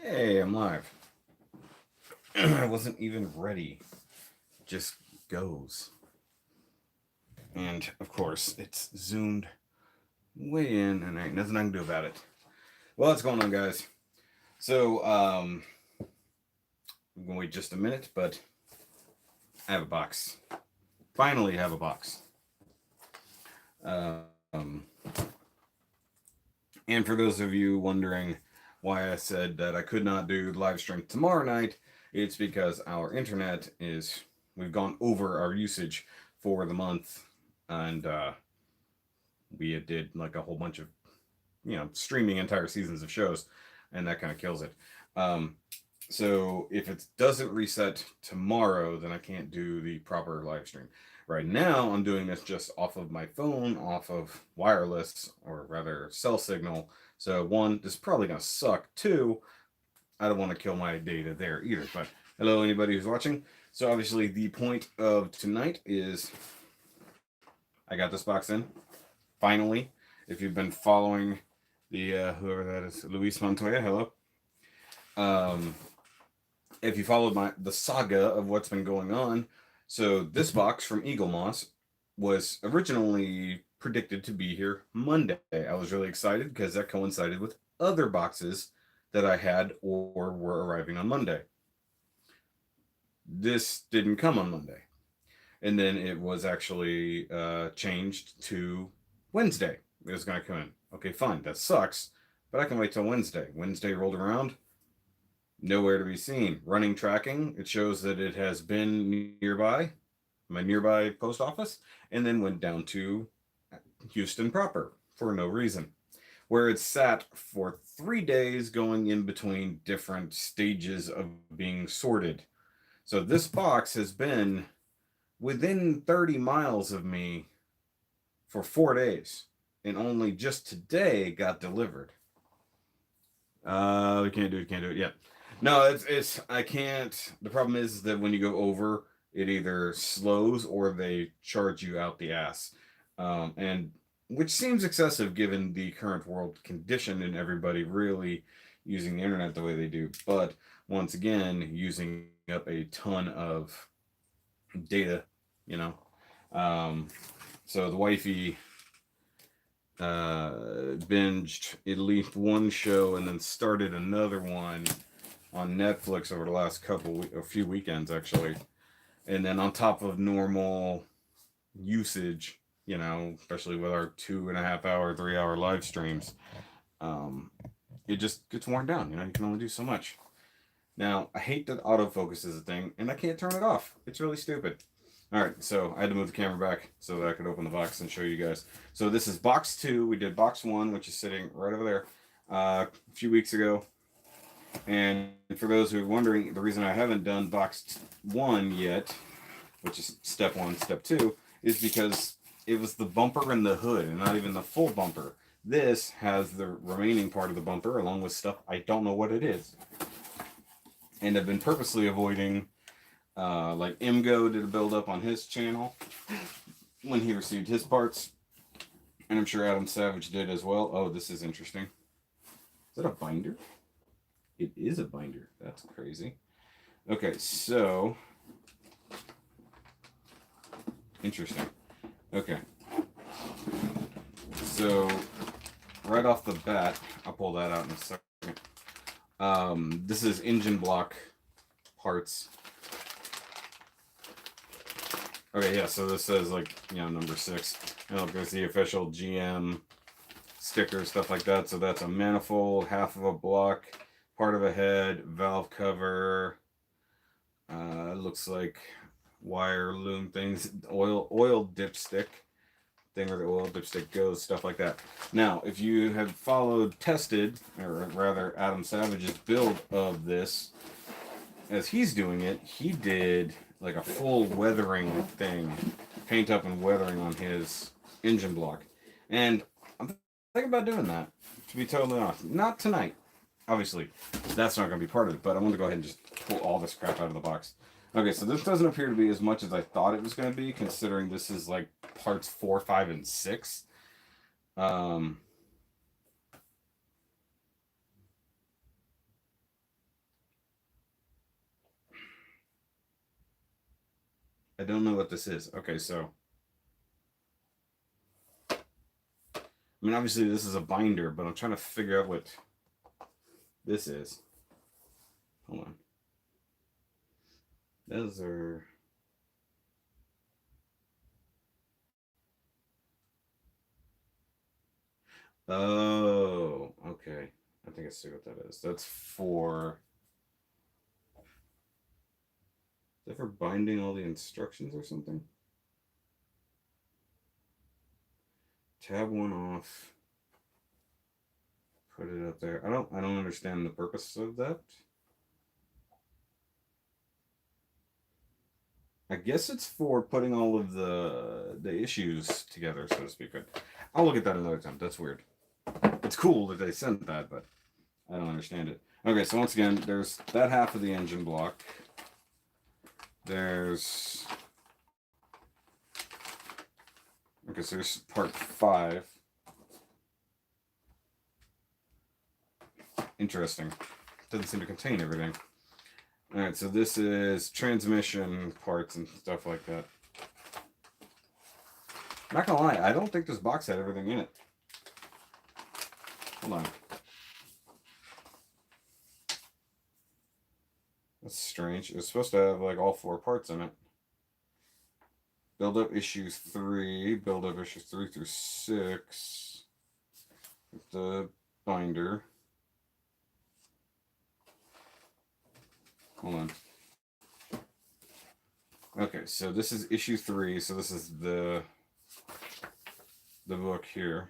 Hey, I'm live. I wasn't even ready. Just goes. And of course, it's zoomed way in, and ain't nothing I can do about it. Well, what's going on, guys? So, I'm gonna wait just a minute, but I have a box. Finally, have a box. Um, and for those of you wondering why I said that I could not do the live stream tomorrow night, it's because our internet is we've gone over our usage for the month, and we did like a whole bunch of streaming entire seasons of shows, and that kind of kills it. Um, so if it doesn't reset tomorrow, then I can't do the proper live stream. Right now, I'm doing this just off of my phone, off of wireless, or rather cell signal. So one, this is probably gonna suck. Two, I don't want to kill my data there either. But hello, anybody who's watching. So obviously, the point of tonight is I got this box in finally. If you've been following the whoever that is, Luis Montoya, hello. Um, if you followed the saga of what's been going on, so this box from Eaglemoss was originally predicted to be here Monday. I was really excited because that coincided with other boxes that I had or were arriving on Monday. This didn't come on Monday, and then it was actually changed to Wednesday. It was going to come in. Okay, fine, that sucks, but I can wait till Wednesday. Wednesday rolled around, nowhere to be seen. Running tracking, it shows that it has been nearby, my nearby post office, and then went down to Houston proper for no reason, where it sat for 3 days going in between different stages of being sorted. So this box has been within 30 miles of me for 4 days, and only just today got delivered. We can't do it yet. No, it's I can't. The problem is that when you go over, it either slows or they charge you out the ass, and which seems excessive given the current world condition and everybody really using the internet the way they do. But once again, using up a ton of data, you know. Um, so the wifey binged at least one show and then started another one on Netflix over the last a few weekends actually, and then on top of normal usage, especially with our 2.5 hour, 3 hour live streams, um, it just gets worn down. You can only do so much. Now I hate that autofocus is a thing, and I can't turn it off. It's really stupid. All right, so I had to move the camera back so that I could open the box and show you guys. So this is box two. We did box one, which is sitting right over there, a few weeks ago. And for those who are wondering, the reason I haven't done box one yet, which is step one, step two, is because it was the bumper and the hood, and not even the full bumper. This has the remaining part of the bumper, along with stuff I don't know what it is. And I've been purposely avoiding, like Imgo did a build up on his channel when he received his parts, and I'm sure Adam Savage did as well. Oh, this is interesting. Is that a binder? It is a binder. That's crazy. Okay, so interesting. Okay, so right off the bat, I'll pull that out in a second. This is engine block parts. Okay, yeah, so this says number 6. And there's the official GM sticker, stuff like that. So that's a manifold, half of a block, part of a head, valve cover. Looks like wire loom things, oil dipstick thing where the oil dipstick goes, stuff like that. Now, if you have followed tested, or rather Adam Savage's build of this, as he's doing it, he did like a full weathering thing, paint up and weathering on his engine block. And I'm thinking about doing that, to be totally honest. Not tonight, obviously. That's not going to be part of it, but I want to go ahead and just pull all this crap out of the box. Okay, so this doesn't appear to be as much as I thought it was going to be, considering this is like parts 4, 5, and 6. Um, I don't know what this is. Okay, so I mean, obviously this is a binder, but I'm trying to figure out what this is. Hold on. Those are. Oh, okay. I think I see what that is. That's for. Is that for binding all the instructions or something? Tab one off. Put it up there. I don't understand the purpose of that. I guess it's for putting all of the issues together, so to speak. But I'll look at that another time. That's weird. It's cool that they sent that, but I don't understand it. Okay, so once again, there's that half of the engine block. There's okay, so there's part 5. Interesting. Doesn't seem to contain everything. All right, so this is transmission parts and stuff like that. Not gonna lie, I don't think this box had everything in it. Hold on. That's strange. It's supposed to have like all 4 parts in it. Build up issues 3, build up issues 3 through 6. The binder. Hold on. Okay, so this is issue 3, so this is the book here.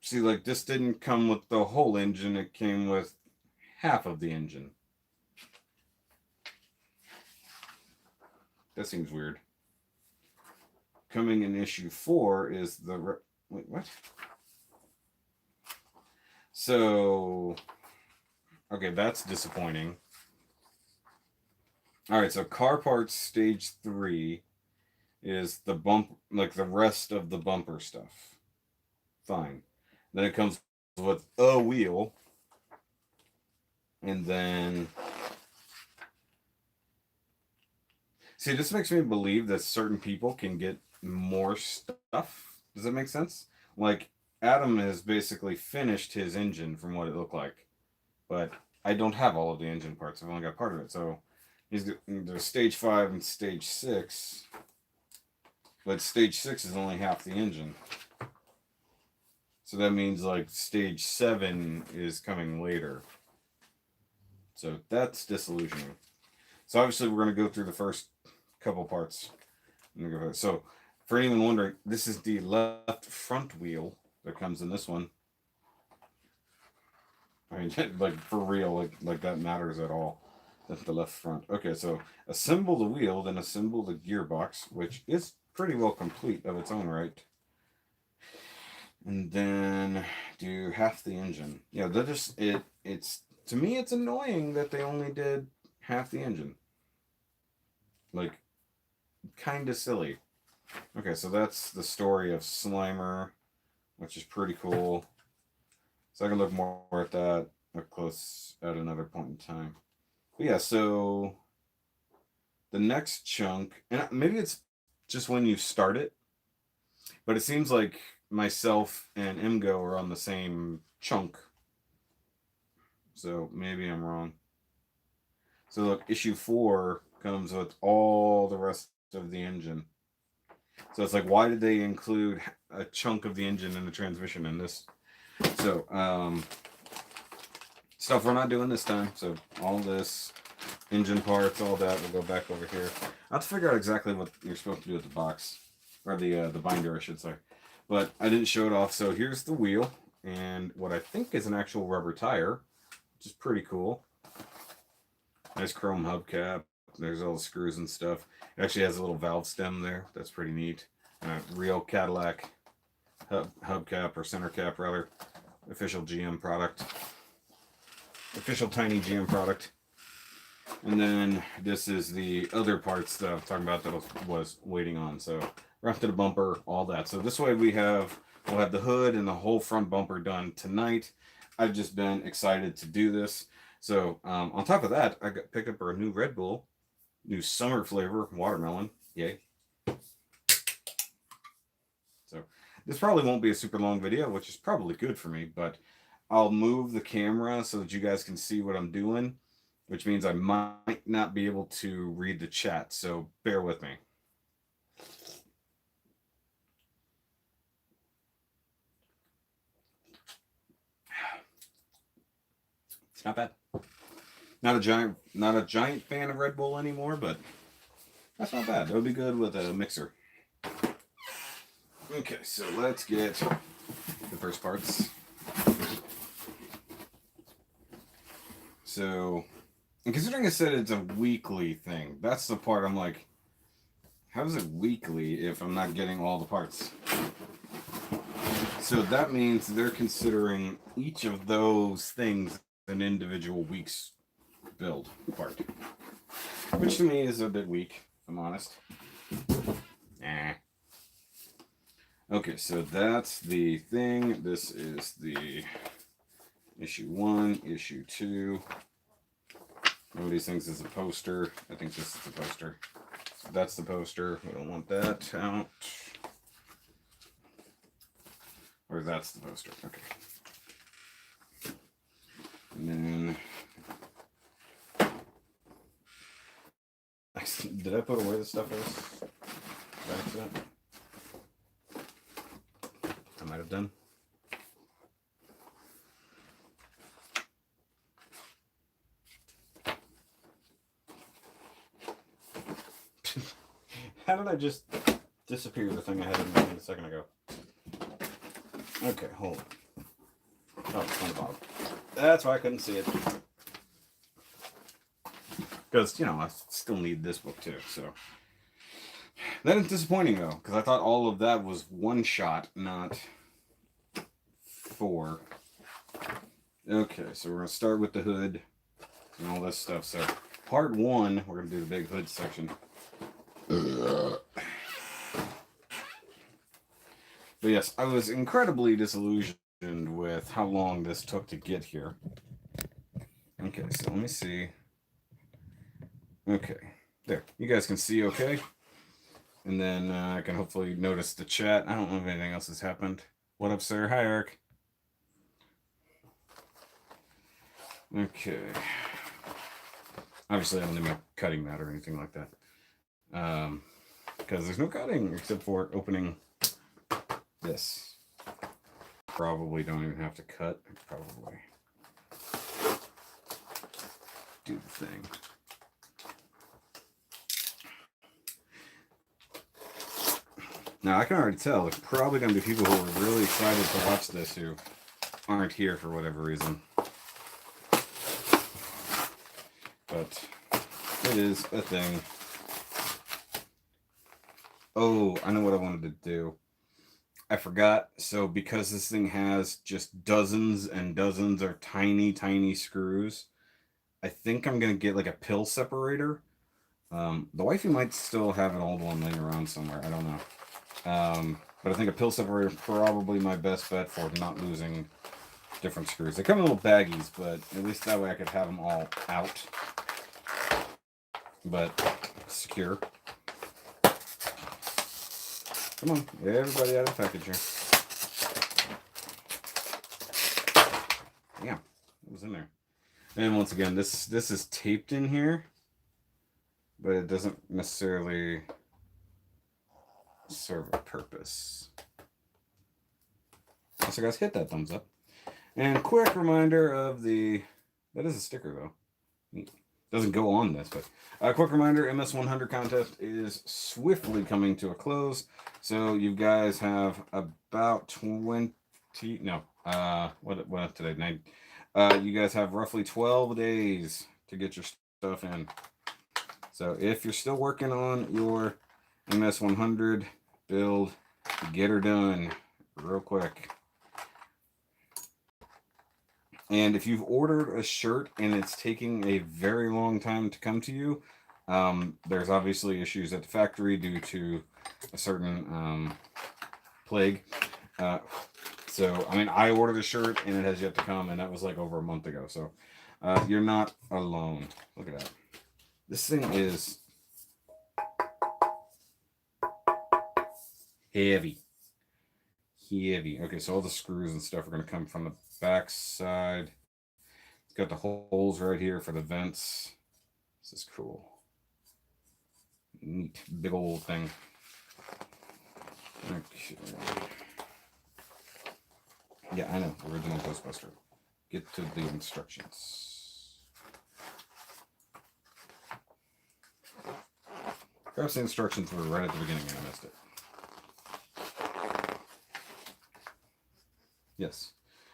See, like, this didn't come with the whole engine, it came with half of the engine. That seems weird. Coming in issue 4 is the... Wait, what? So... Okay, that's disappointing. Alright, so car parts stage 3 is the bump, like the rest of the bumper stuff. Fine. Then it comes with a wheel. And then... See, this makes me believe that certain people can get more stuff. Does that make sense? Like, Adam has basically finished his engine from what it looked like. But I don't have all of the engine parts. I've only got part of it. So there's stage 5 and stage 6. But stage 6 is only half the engine. So that means like stage 7 is coming later. So that's disillusioning. So obviously we're going to go through the first couple parts. So for anyone wondering, this is the left front wheel that comes in this one. I mean, like for real, like that matters at all. That's the left front. Okay, so assemble the wheel, then assemble the gearbox, which is pretty well complete of its own right. And then do half the engine. Yeah, that just it's to me it's annoying that they only did half the engine. Like, kind of silly. Okay, so that's the story of Slimer, which is pretty cool. So I can look more at that up close at another point in time. But yeah, so the next chunk, and maybe it's just when you start it, but it seems like myself and Imgo are on the same chunk. So maybe I'm wrong. So look, issue 4 comes with all the rest of the engine. So it's like, why did they include a chunk of the engine and the transmission in this? So, stuff we're not doing this time. So all this, engine parts, all that, we'll go back over here. I'll have to figure out exactly what you're supposed to do with the box. Or the binder, I should say. But I didn't show it off. So here's the wheel. And what I think is an actual rubber tire. Which is pretty cool. Nice chrome hubcap. There's all the screws and stuff. It actually has a little valve stem there. That's pretty neat. Real Cadillac hubcap or center cap rather. Official GM product. Official tiny GM product. And then this is the other parts that I was talking about that was waiting on. So wrapped to the bumper, all that. So this way we'll have the hood and the whole front bumper done tonight. I've just been excited to do this. So on top of that, I picked up our new Red Bull, new summer flavor, watermelon. Yay. So this probably won't be a super long video, which is probably good for me, but I'll move the camera so that you guys can see what I'm doing, which means I might not be able to read the chat, so bear with me. It's not bad. Not a giant fan of Red Bull anymore, but that's not bad. That would be good with a mixer. Okay, so let's get the first parts. So, and considering I said it's a weekly thing, that's the part I'm like, how is it weekly if I'm not getting all the parts? So that means they're considering each of those things an individual week's build part, which to me is a bit weak, if I'm honest. Okay, so that's the thing. This is the issue 1, issue 2. One of these things is a poster. I think this is the poster. So that's the poster. We don't want that out. Or that's the poster. Okay. And then... Did I put away the stuff is? By accident? I might have done. How did I just disappear the thing I had in mind a second ago? Okay, hold on. Oh, it's on the bottom. That's why I couldn't see it. Because, you know, I still need this book too, so. That is disappointing though, because I thought all of that was one shot, not 4. Okay, so we're going to start with the hood and all this stuff. So, part 1, we're going to do the big hood section. But yes, I was incredibly disillusioned with how long this took to get here. Okay, so let me see. Okay, there. You guys can see okay? And then I can hopefully notice the chat. I don't know if anything else has happened. What up, sir? Hi, Eric. Okay. Obviously, I don't need my cutting mat or anything like that. Because there's no cutting except for opening this. Probably don't even have to cut. Probably do the thing. Now, I can already tell there's probably going to be people who are really excited to watch this who aren't here for whatever reason. But it is a thing. Oh, I know what I wanted to do. I forgot. So because this thing has just dozens and dozens of tiny, tiny screws, I think I'm going to get like a pill separator. The wifey might still have an old one laying around somewhere. I don't know. But I think a pill separator is probably my best bet for not losing different screws. They come in little baggies, but at least that way I could have them all out. But secure. Come on, everybody out of the package here. Yeah, it was in there. And once again, this is taped in here, but it doesn't necessarily serve a purpose. So guys, hit that thumbs up. And quick reminder of the, that is a sticker though. Doesn't go on this, but a quick reminder, MS100 contest is swiftly coming to a close. So you guys have about 20, no, what today, 9. You guys have roughly 12 days to get your stuff in. So if you're still working on your MS100 build, get her done real quick. And if you've ordered a shirt and it's taking a very long time to come to you, there's obviously issues at the factory due to a certain plague. So, I mean, I ordered a shirt and it has yet to come, and that was like over a month ago. So, You're not alone. Look at that. This thing is heavy. Heavy. Okay, so all the screws and stuff are going to come from the back side. It's got the holes right here for the vents. This is cool. Neat. Big old thing. Okay. Yeah, I know. Original Ghostbuster. Get to the instructions. Perhaps the instructions were right at the beginning and I missed it. Yes.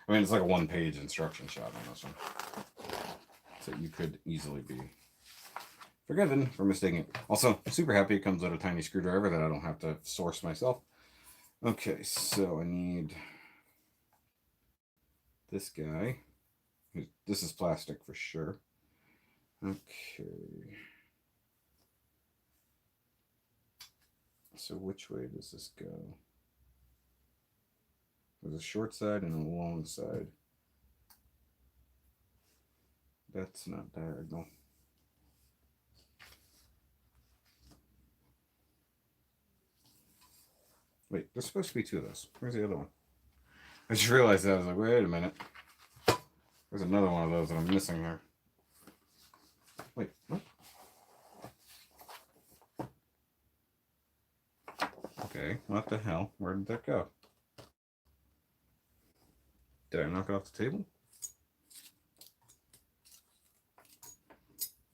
I mean, it's like a one-page instruction shot on this one. So you could easily be forgiven for mistaking it. Also, super happy it comes with a tiny screwdriver that I don't have to source myself. Okay, so I need this guy. This is plastic for sure. Okay. So which way does this go? There's a short side and a long side. That's not diagonal. Wait, there's supposed to be two of those. Where's the other one? I just realized that. I was like, wait a minute. There's another one of those that I'm missing here. Wait, what? Okay, what the hell? Where did that go? Did I knock it off the table?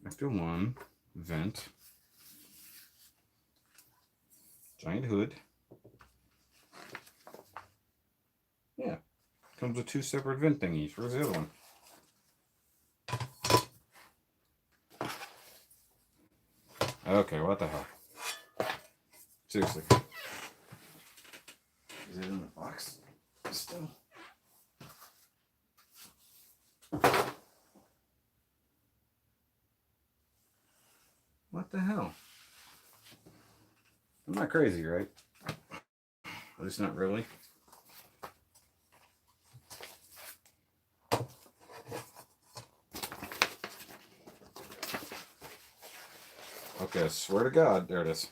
ECTO-1, vent, giant hood. Yeah, comes with two separate vent thingies. Where's the other one? Okay, what the hell? Seriously. Is it in the box still? What the hell? I'm not crazy, right? At least not really. Okay, I swear to God, there it is.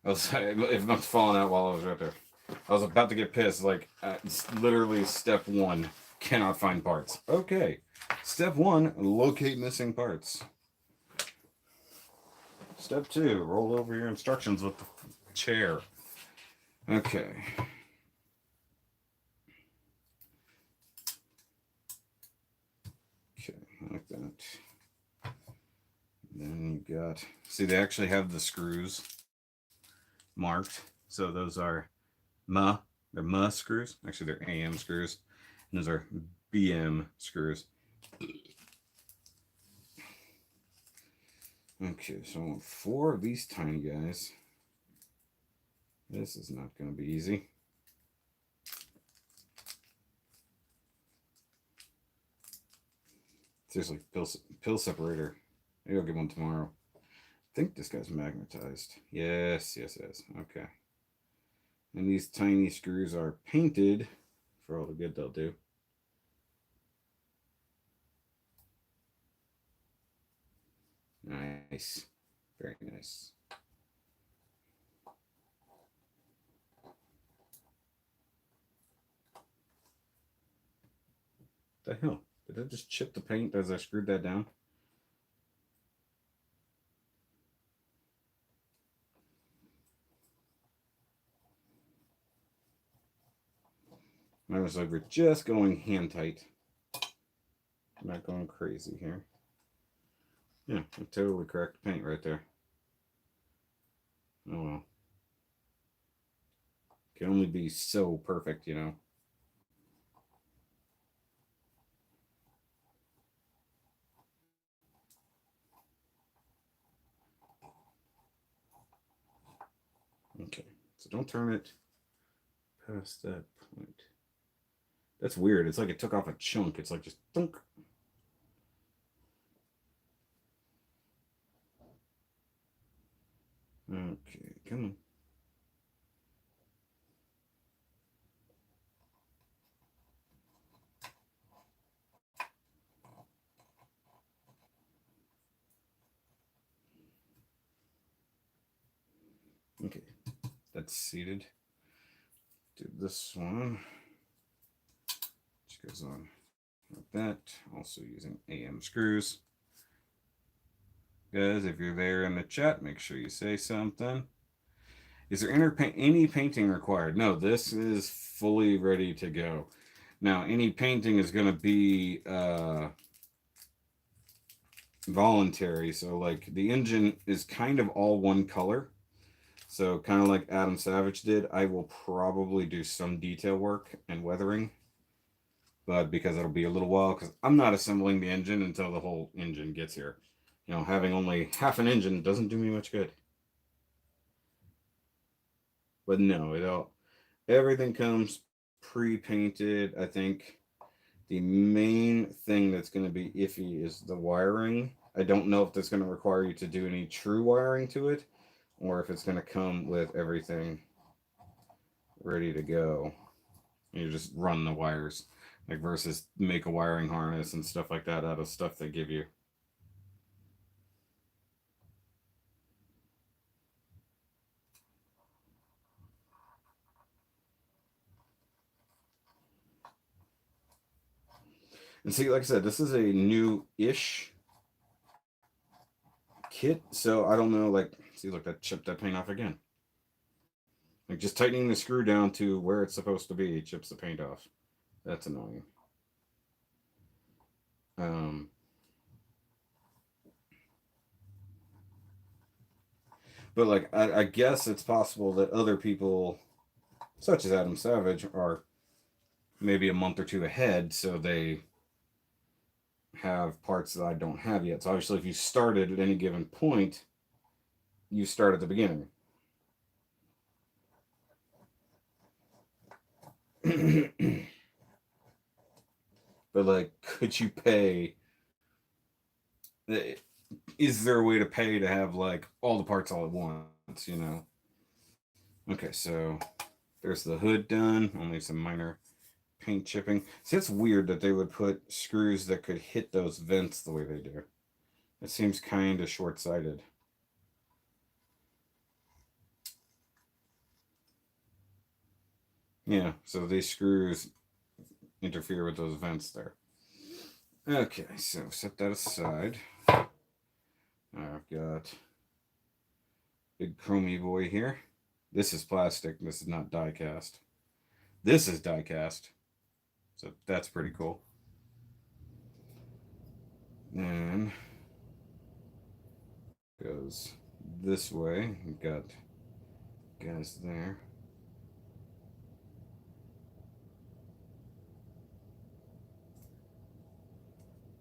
It must have fallen out while I was right there. I was about to get pissed. Like, it's literally step 1, cannot find parts. Okay, step 1, locate missing parts. Step 2, roll over your instructions with the chair. Okay. Okay, like that. Then you got, see, they actually have the screws marked. So those are they're MA screws. Actually, they're AM screws. And those are BM screws. Okay, so I want 4 of these tiny guys. This is not going to be easy. Seriously, pill separator. Maybe I'll get one tomorrow. I think this guy's magnetized. Yes. Okay. And these tiny screws are painted for all the good they'll do. Nice. Very nice. The hell? Did I just chip the paint as I screwed that down? I was like, we're just going hand tight. I'm not going crazy here. Yeah, I totally cracked the paint right there. Oh well. Can only be so perfect, you know. Okay, so don't turn it past that point. That's weird. It's like it took off a chunk. It's like just thunk. Okay, come on. Okay, that's seated. Do this one, which goes on like that. Also using AM screws. Guys, if you're there in the chat, make sure you say something. Is there any painting required? No, this is fully ready to go. Now, any painting is going to be voluntary. So, like, the engine is kind of all one color. So, kind of like Adam Savage did, I will probably do some detail work and weathering. But because it'll be a little while, because I'm not assembling the engine until the whole engine gets here. You know, having only half an engine doesn't do me much good. But no, everything comes pre-painted. I think the main thing that's going to be iffy is the wiring. I don't know if that's going to require you to do any true wiring to it, or if it's going to come with everything ready to go. You just run the wires, like versus make a wiring harness and stuff like that out of stuff they give you. And see, like I said, this is a new-ish kit, so I don't know. Like, see, look, that chipped that paint off again. Like, just tightening the screw down to where it's supposed to be chips the paint off. That's annoying. Um, but like, I guess it's possible that other people, such as Adam Savage, are maybe a month or two ahead, so they have parts that I don't have yet. So obviously, if you started at any given point, you start at the beginning. But like, could you pay? Is there a way to pay to have like all the parts all at once? You know. Okay, so there's the hood done. Only some minor paint chipping. See, it's weird that they would put screws that could hit those vents the way they do. It seems kind of short-sighted. Yeah, so these screws interfere with those vents there. Okay, so set that aside. I've got big chromy boy here. This is plastic. This is not die cast. This is die cast. So that's pretty cool. And goes this way. We've got guys there.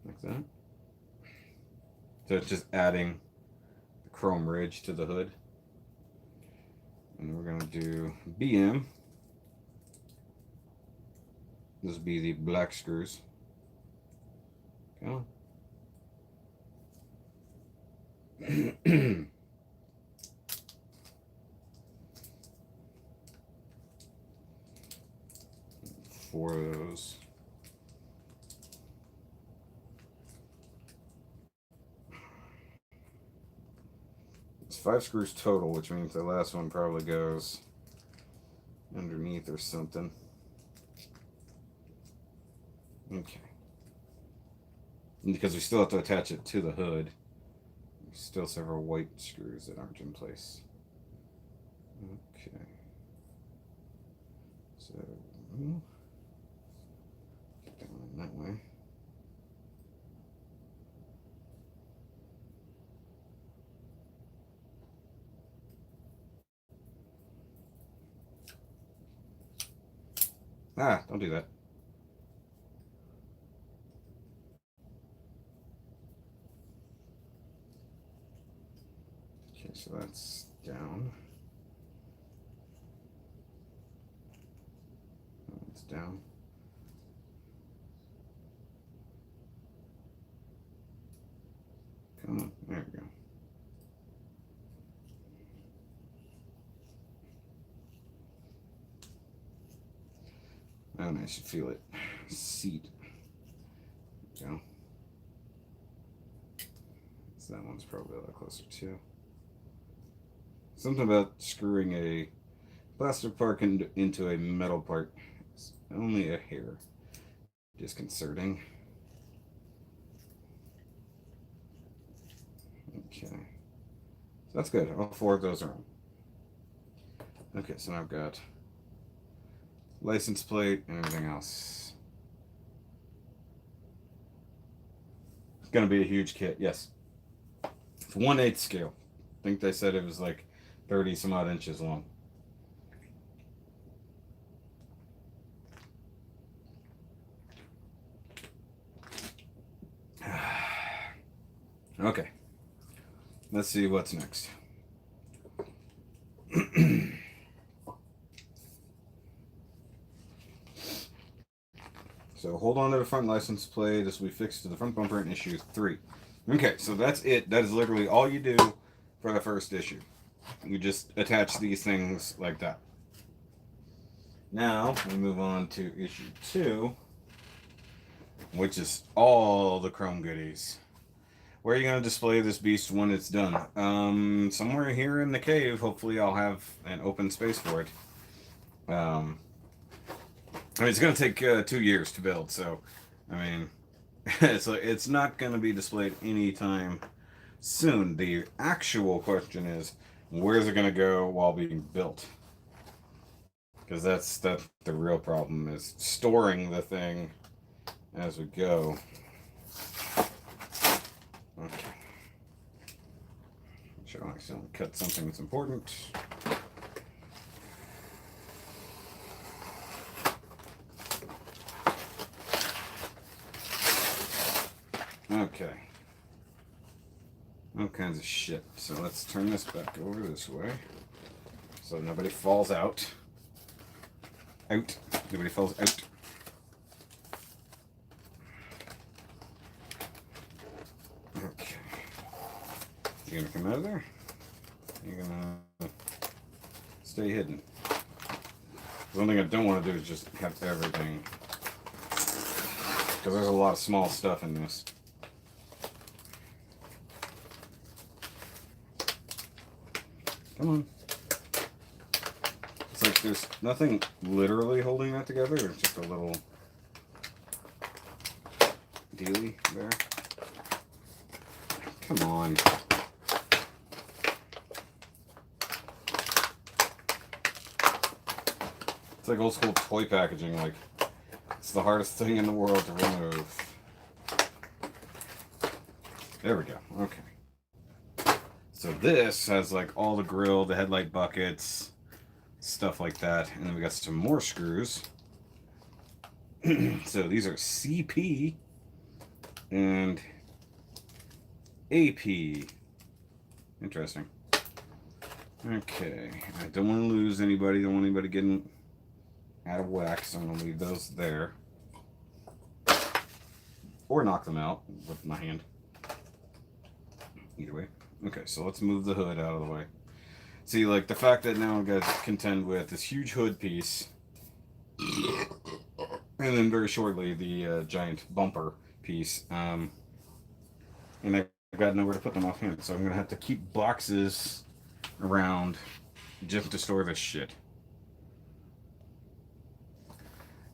Like that. So it's just adding the chrome ridge to the hood. And we're going to do BM. This will be the black screws. Come on. 4 of those. It's 5 screws total, which means the last one probably goes underneath or something. Okay. And because we still have to attach it to the hood, there's still several white screws that aren't in place. Okay. So, get that one that way. Ah, don't do that. Okay, so that's down. It's down. Come on, there we go. And I should feel it. Seat. There we go. So that one's probably a lot closer too. Something about screwing a plastic part into a metal part. It's only a hair disconcerting. Okay. So that's good. All 4 of those are on. Okay, so now I've got license plate and everything else. It's going to be a huge kit, yes. It's 1/8 scale. I think they said it was like 30 some odd inches long. Okay. Let's see what's next. So hold on to the front license plate. This will be fixed to the front bumper in issue 3. Okay, so that's it. That is literally all you do for the first issue. You just attach these things like that. Now we move on to issue 2, which is all the chrome goodies. Where are you going to display this beast when it's done? Somewhere here in the cave. Hopefully I'll have an open space for it. I mean, it's going to take 2 years to build, so, I mean, so it's not going to be displayed anytime soon. The actual question is, where's it going to go while being built? Because that's the real problem, is storing the thing as we go. Okay. Sure, I accidentally cut something that's important. Okay. All kinds of shit. So let's turn this back over this way, so nobody falls out. Nobody falls out. Okay. You gonna come out of there? You're gonna stay hidden. One thing I don't want to do is just have everything, because there's a lot of small stuff in this. Come on. It's like there's nothing literally holding that together. It's just a little dealy there. Come on. It's like old school toy packaging. Like, it's the hardest thing in the world to remove. There we go. Okay. So this has like all the grill, the headlight buckets, stuff like that. And then we got some more screws. So these are CP and AP. Interesting. Okay. I don't want to lose anybody. Don't want anybody getting out of whack, so I'm going to leave those there. Or knock them out with my hand. Either way. Okay, so let's move the hood out of the way. See, like, the fact that now I've got to contend with this huge hood piece, and then very shortly the giant bumper piece, and I've got nowhere to put them offhand, so I'm going to have to keep boxes around just to store this shit.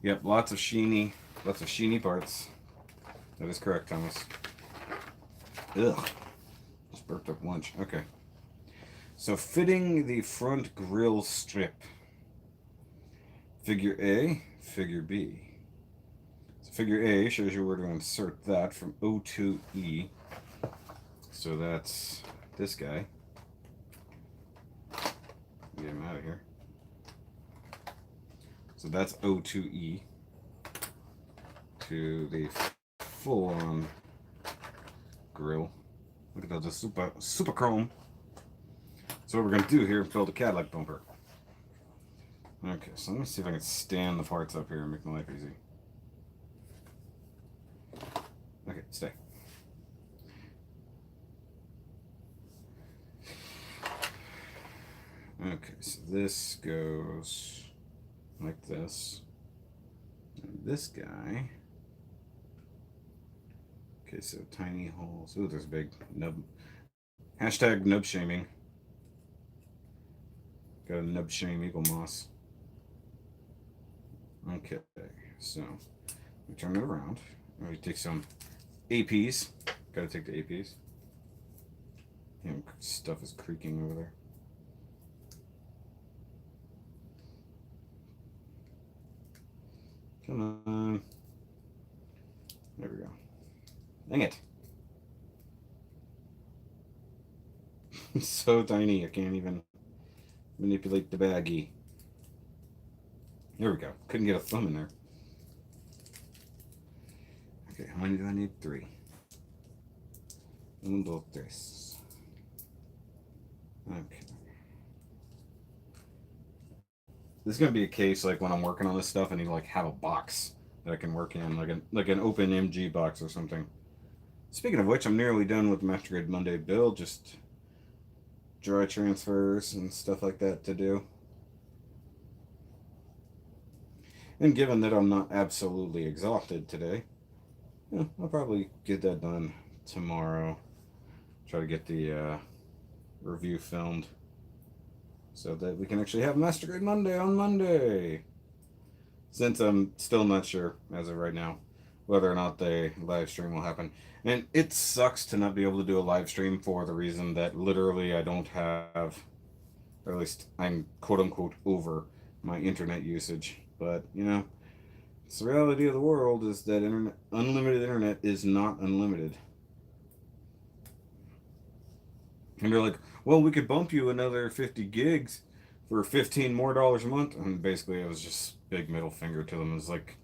Yep, lots of sheeny parts. That is correct, Thomas. Ugh. Just burped up lunch. Okay. So fitting the front grille strip. Figure A, figure B. So figure A shows you where to insert that from O2E. So that's this guy. Get him out of here. So that's O2E to the full-on grill. Look at that, super chrome. So what we're going to do here is build a Cadillac bumper. Okay, so let me see if I can stand the parts up here and make my life easy. Okay, stay. Okay, so this goes like this. And this guy. Okay, so tiny holes. Ooh, there's a big nub. Hashtag nub shaming. Got a nub shame Eaglemoss. Okay, so we turn it around. We take some APs. Gotta take the APs. Damn, stuff is creaking over there. Come on. There we go. Dang it. It's so tiny I can't even manipulate the baggie. There we go. Couldn't get a thumb in there. Okay, how many do I need? 3. 1, 2, 3. Okay. This is gonna be a case like when I'm working on this stuff, I need to like have a box that I can work in, like an open MG box or something. Speaking of which, I'm nearly done with the Master Grade Monday build. Just dry transfers and stuff like that to do. And given that I'm not absolutely exhausted today, yeah, I'll probably get that done tomorrow. Try to get the review filmed so that we can actually have Master Grade Monday on Monday. Since I'm still not sure as of right now whether or not the live stream will happen. And it sucks to not be able to do a live stream for the reason that literally I don't have, or at least I'm quote unquote over my internet usage. But, you know, it's the reality of the world is that unlimited internet is not unlimited. And they're like, well, we could bump you another 50 gigs for 15 more dollars a month. And basically, it was just big middle finger to them. It's like,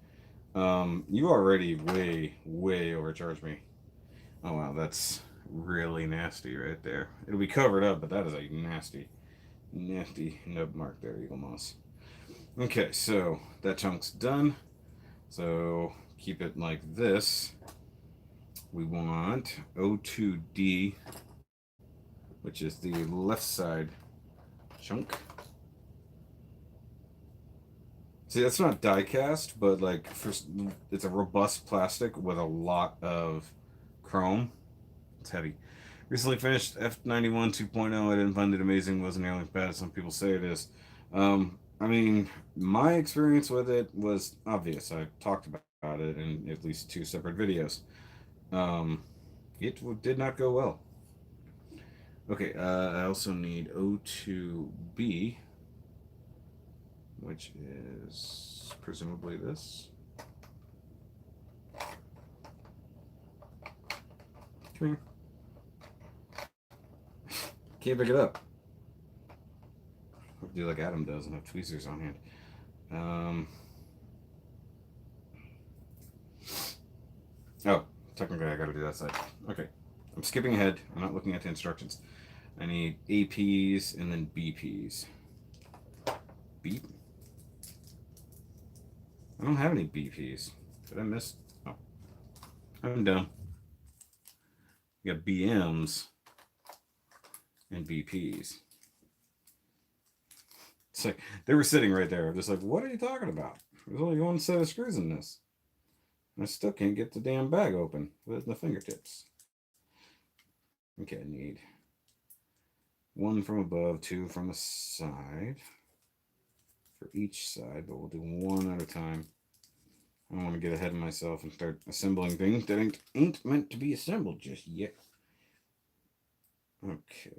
you already way overcharged me. Oh, wow, that's really nasty right there. It'll be covered up, but that is a nasty nub mark there, Eaglemoss. Okay, so that chunk's done. So keep it like this. We want O2D, which is the left side chunk. See, that's not die cast, but like it's a robust plastic with a lot of chrome. It's heavy. Recently finished F91 2.0. I didn't find it amazing. It wasn't nearly as bad as some people say it is. I mean, my experience with it was obvious. I talked about it in at least 2 separate videos. It did not go well. Okay, I also need O2B, which is presumably this. Come here. Can't pick it up. I'll do like Adam does and have tweezers on hand. Oh, technically I gotta do that side. Okay, I'm skipping ahead. I'm not looking at the instructions. I need APs and then BPs. Beep? I don't have any BPs. Did I miss? Oh, I'm dumb. You got BMs and BPs. It's like they were sitting right there. I'm just like, what are you talking about? There's only one set of screws in this. And I still can't get the damn bag open with the fingertips. Okay, I need 1 from above, 2 from the side. For each side, but we'll do 1 at a time. I don't want to get ahead of myself and start assembling things that ain't meant to be assembled just yet. Okay.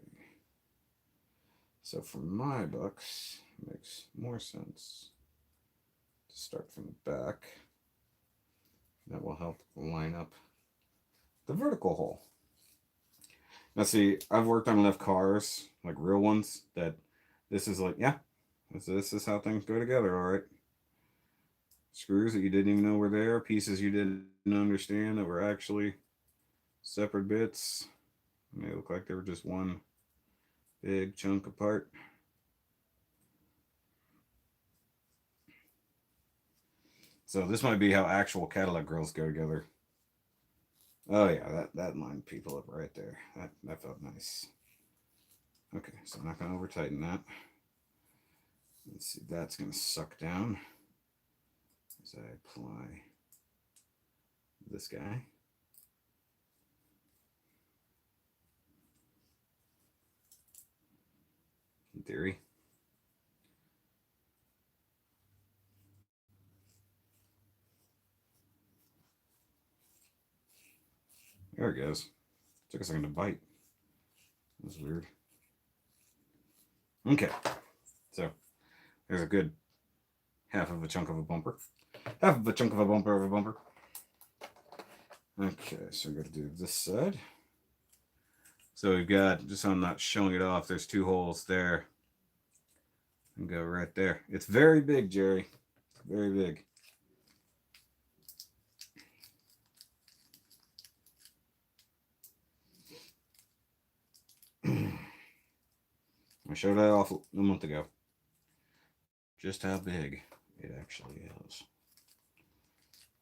So for my books, it makes more sense to start from the back. That will help line up the vertical hole. Now see, I've worked on enough cars, like real ones, that this is like, yeah, this is how things go together, all right. Screws that you didn't even know were there, pieces you didn't understand that were actually separate bits. And they look like they were just one big chunk apart. So this might be how actual Cadillac grills go together. Oh yeah, that lined people up right there. That felt nice. Okay, so I'm not gonna over tighten that. Let's see, that's gonna suck down as I apply this guy. In theory. There it goes. Took a second to bite. That was weird. Okay. So, there's a good half of a chunk of a bumper. Half of a chunk of a bumper of a bumper. Okay, so we got to do this side. So we've got, just so I'm not showing it off, there's 2 holes there. And go right there. It's very big, Jerry. Very big. I showed that off a month ago. Just how big it actually is.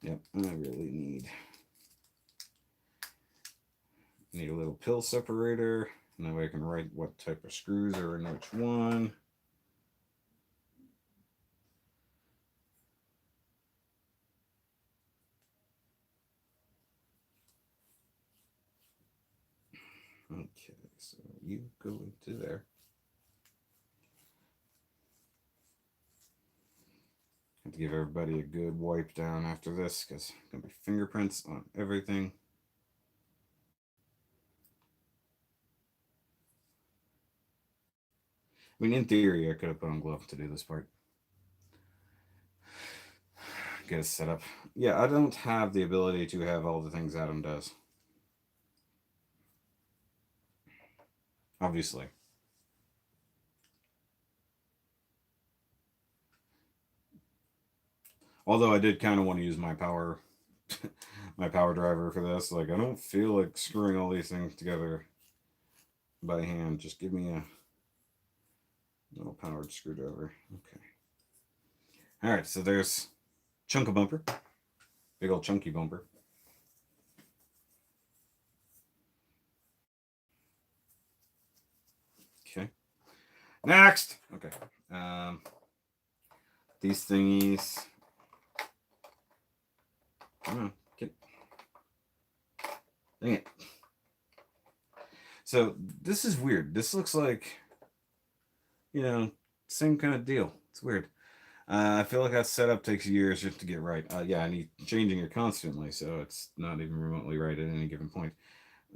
Yep, I really need a little pill separator. And that way I can write what type of screws are in which one. Okay, so you go into there. Have to give everybody a good wipe down after this because it's going to be fingerprints on everything. I mean, in theory, I could have put on gloves to do this part. Get it set up. Yeah, I don't have the ability to have all the things Adam does. Obviously. Although I did kind of want to use my power my power driver for this. Like, I don't feel like screwing all these things together by hand. Just give me a little powered screwdriver. Okay. All right, so there's chunk of bumper. Big old chunky bumper. Okay. Next. Okay. These thingies. Come on. Dang it. So this is weird. This looks like, same kind of deal. It's weird. I feel like that setup takes years just to get right. Yeah, I need changing it constantly, so it's not even remotely right at any given point.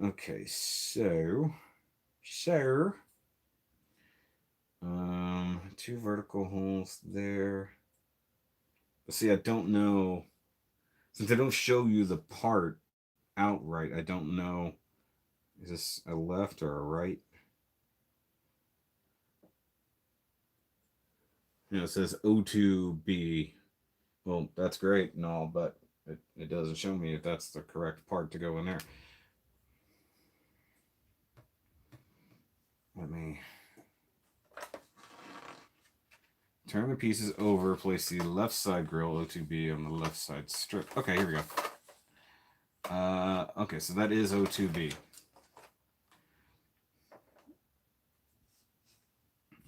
Okay, so 2 vertical holes there. But see, I don't know, since they don't show you the part outright, I don't know, is this a left or a right? It says O2B. Well, that's great and all, but it doesn't show me if that's the correct part to go in there. Let me turn the pieces over, place the left side grill O2B on the left side strip. Okay, here we go. Okay, so that is O2B.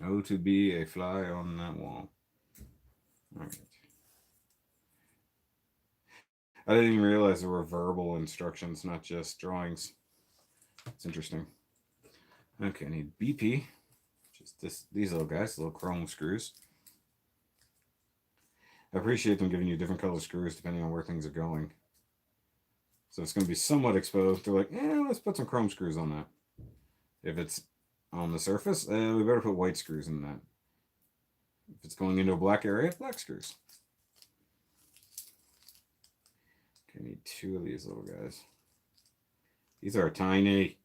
O2B, a fly on that wall. All right. I didn't even realize there were verbal instructions, not just drawings. It's interesting. Okay, I need BP, which is these little guys, little chrome screws. I appreciate them giving you different color screws depending on where things are going. So it's going to be somewhat exposed. They're like, let's put some chrome screws on that. If it's on the surface, we better put white screws in that. If it's going into a black area, black screws. Okay, I need 2 of these little guys. These are tiny,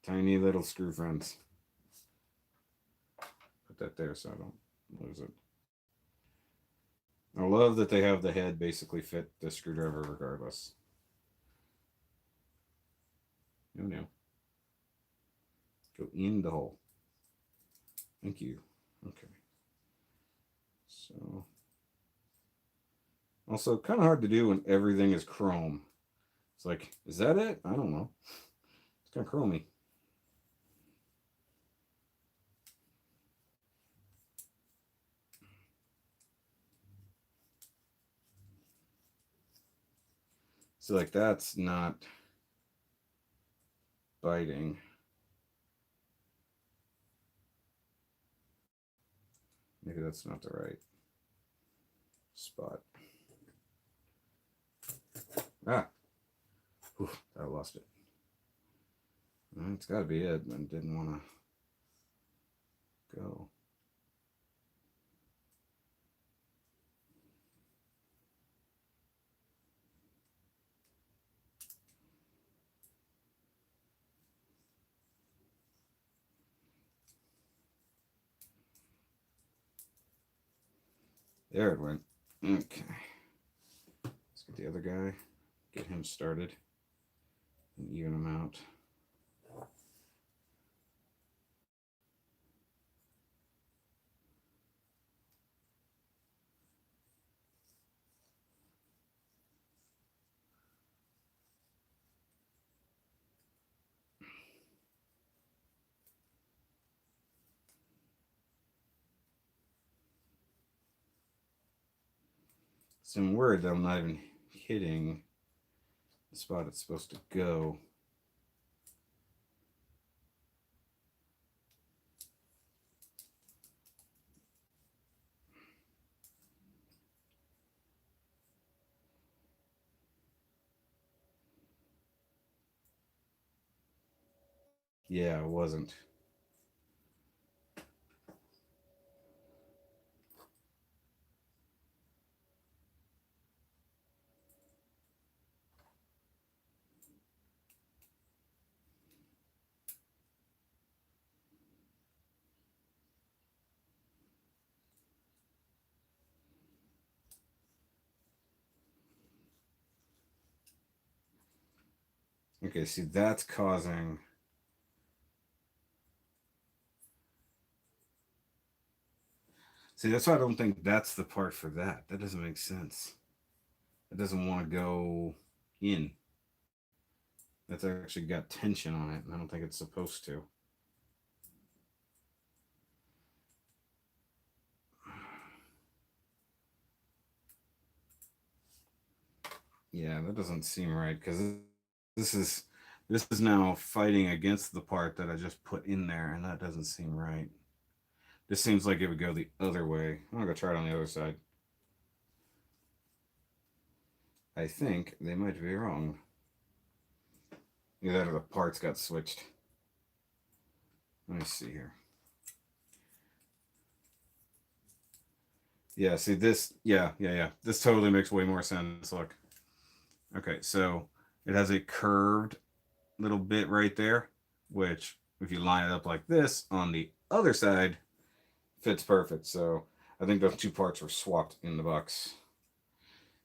tiny little screw friends. Put that there so I don't lose it. I love that they have the head basically fit the screwdriver regardless. No. Go in the hole. Thank you. Okay. So, also kind of hard to do when everything is chrome. It's like, is that it? I don't know. It's kind of chromy. So like that's not biting. Maybe that's not the right spot. Ah. Oof. I lost it. It's got to be it. I didn't want to go. There it went. Okay. Let's get the other guy. Get him started. And even him out. So I'm worried that I'm not even hitting the spot it's supposed to go. Yeah, it wasn't. Okay, see, that's causing... See, that's why I don't think that's the part for that. That doesn't make sense. It doesn't want to go in. That's actually got tension on it, and I don't think it's supposed to. Yeah, that doesn't seem right, because this is now fighting against the part that I just put in there, and that doesn't seem right. This seems like it would go the other way. I'm gonna go try it on the other side. I think they might be wrong. Either that or the parts got switched. Let me see here. Yeah, see this, yeah. This totally makes way more sense. Look. Okay, so it has a curved little bit right there, which if you line it up like this on the other side, fits perfect. So I think those two parts were swapped in the box.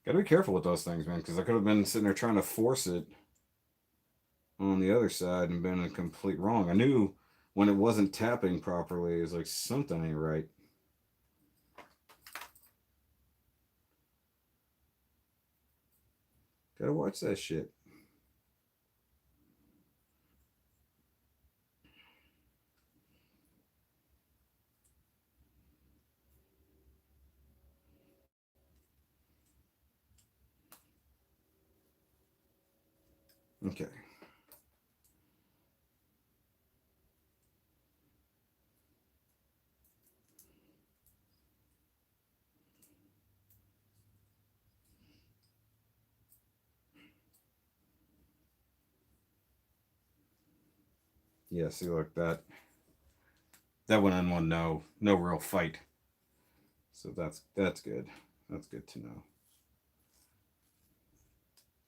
Gotta be careful with those things, man, because I could have been sitting there trying to force it on the other side and been a complete wrong. I knew when it wasn't tapping properly, it was like something ain't right. Gotta watch that shit. Okay. Yeah, see, look, that went on one no real fight. So that's good. That's good to know.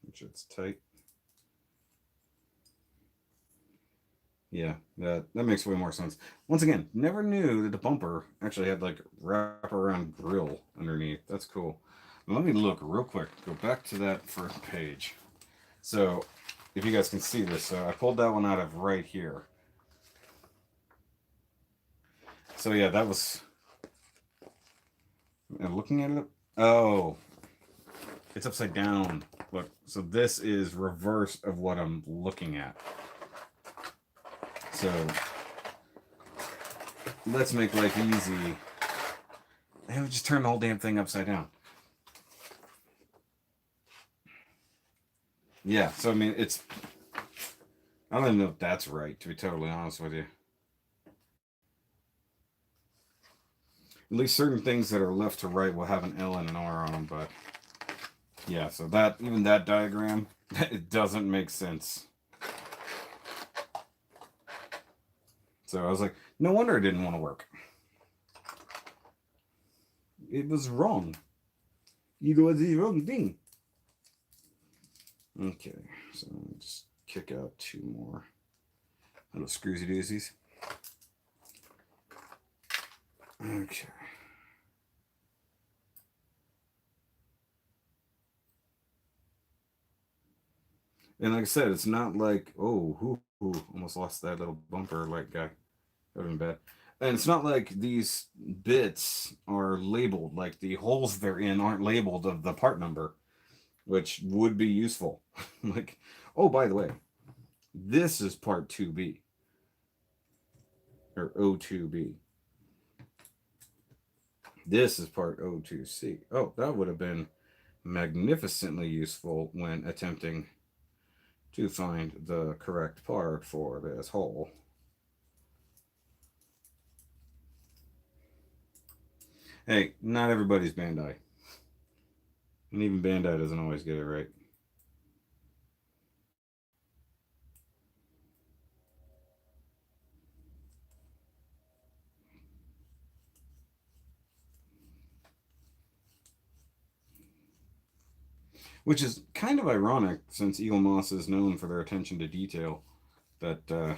Make sure it's tight. Yeah, that makes way more sense. Once again, never knew that the bumper actually had like wraparound grill underneath. That's cool. Let me look real quick. Go back to that first page. So, if you guys can see this, so I pulled that one out of right here. So yeah, that was. And looking at it, oh, it's upside down. Look, so this is reverse of what I'm looking at. So let's make life easy. And we just turn the whole damn thing upside down. Yeah, so I mean, it's... I don't even know if that's right, to be totally honest with you. At least certain things that are left to right will have an L and an R on them, but... Yeah, so that, even that diagram, it doesn't make sense. So I was like, no wonder it didn't want to work. It was wrong. It was the wrong thing. Okay, so let me just kick out 2 more little screwy doozies. Okay. And like I said, it's not like, oh, almost lost that little bumper like guy. That would have been bad. And it's not like these bits are labeled, like the holes they're in aren't labeled of the part number, which would be useful. Like, oh, by the way, this is part 2B, or O2B. This is part O2C. Oh, that would have been magnificently useful when attempting to find the correct part for this hole. Hey, not everybody's Bandai. And even Bandai doesn't always get it right. Which is kind of ironic since Eaglemoss is known for their attention to detail. That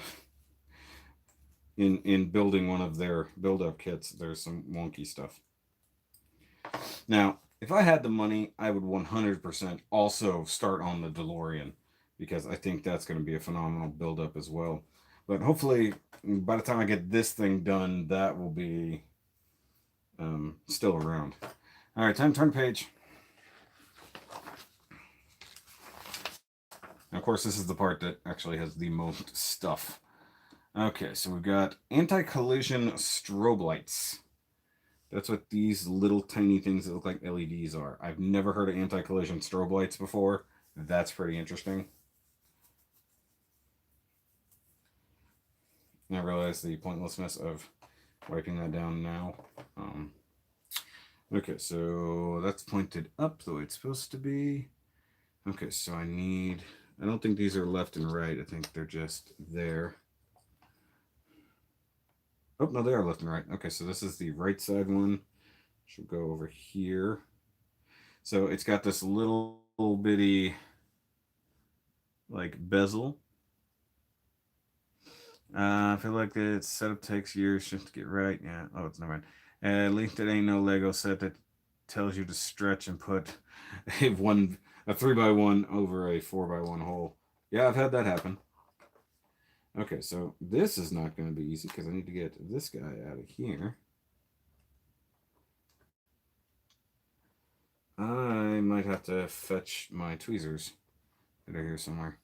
in building one of their build-up kits, there's some wonky stuff. Now, if I had the money, I would 100% also start on the DeLorean because I think that's going to be a phenomenal build-up as well. But hopefully, by the time I get this thing done, that will be still around. All right, time to turn page. And of course, this is the part that actually has the most stuff. Okay, so we've got anti-collision strobe lights. That's what these little tiny things that look like LEDs are. I've never heard of anti-collision strobe lights before. That's pretty interesting. And I realize the pointlessness of wiping that down now. Okay, so that's pointed up the way it's supposed to be. Okay, so I don't think these are left and right. I think they're just there. Oh, no, they are left and right. Okay, so this is the right side one. Should go over here. So it's got this little bitty, like, bezel. I feel like the setup takes years just to get right. Yeah. Oh, it's not right. At least it ain't no Lego set that tells you to stretch and put a 3x1 over a 4x1 hole. Yeah, I've had that happen. Okay, so this is not going to be easy because I need to get this guy out of here. I might have to fetch my tweezers that are here somewhere.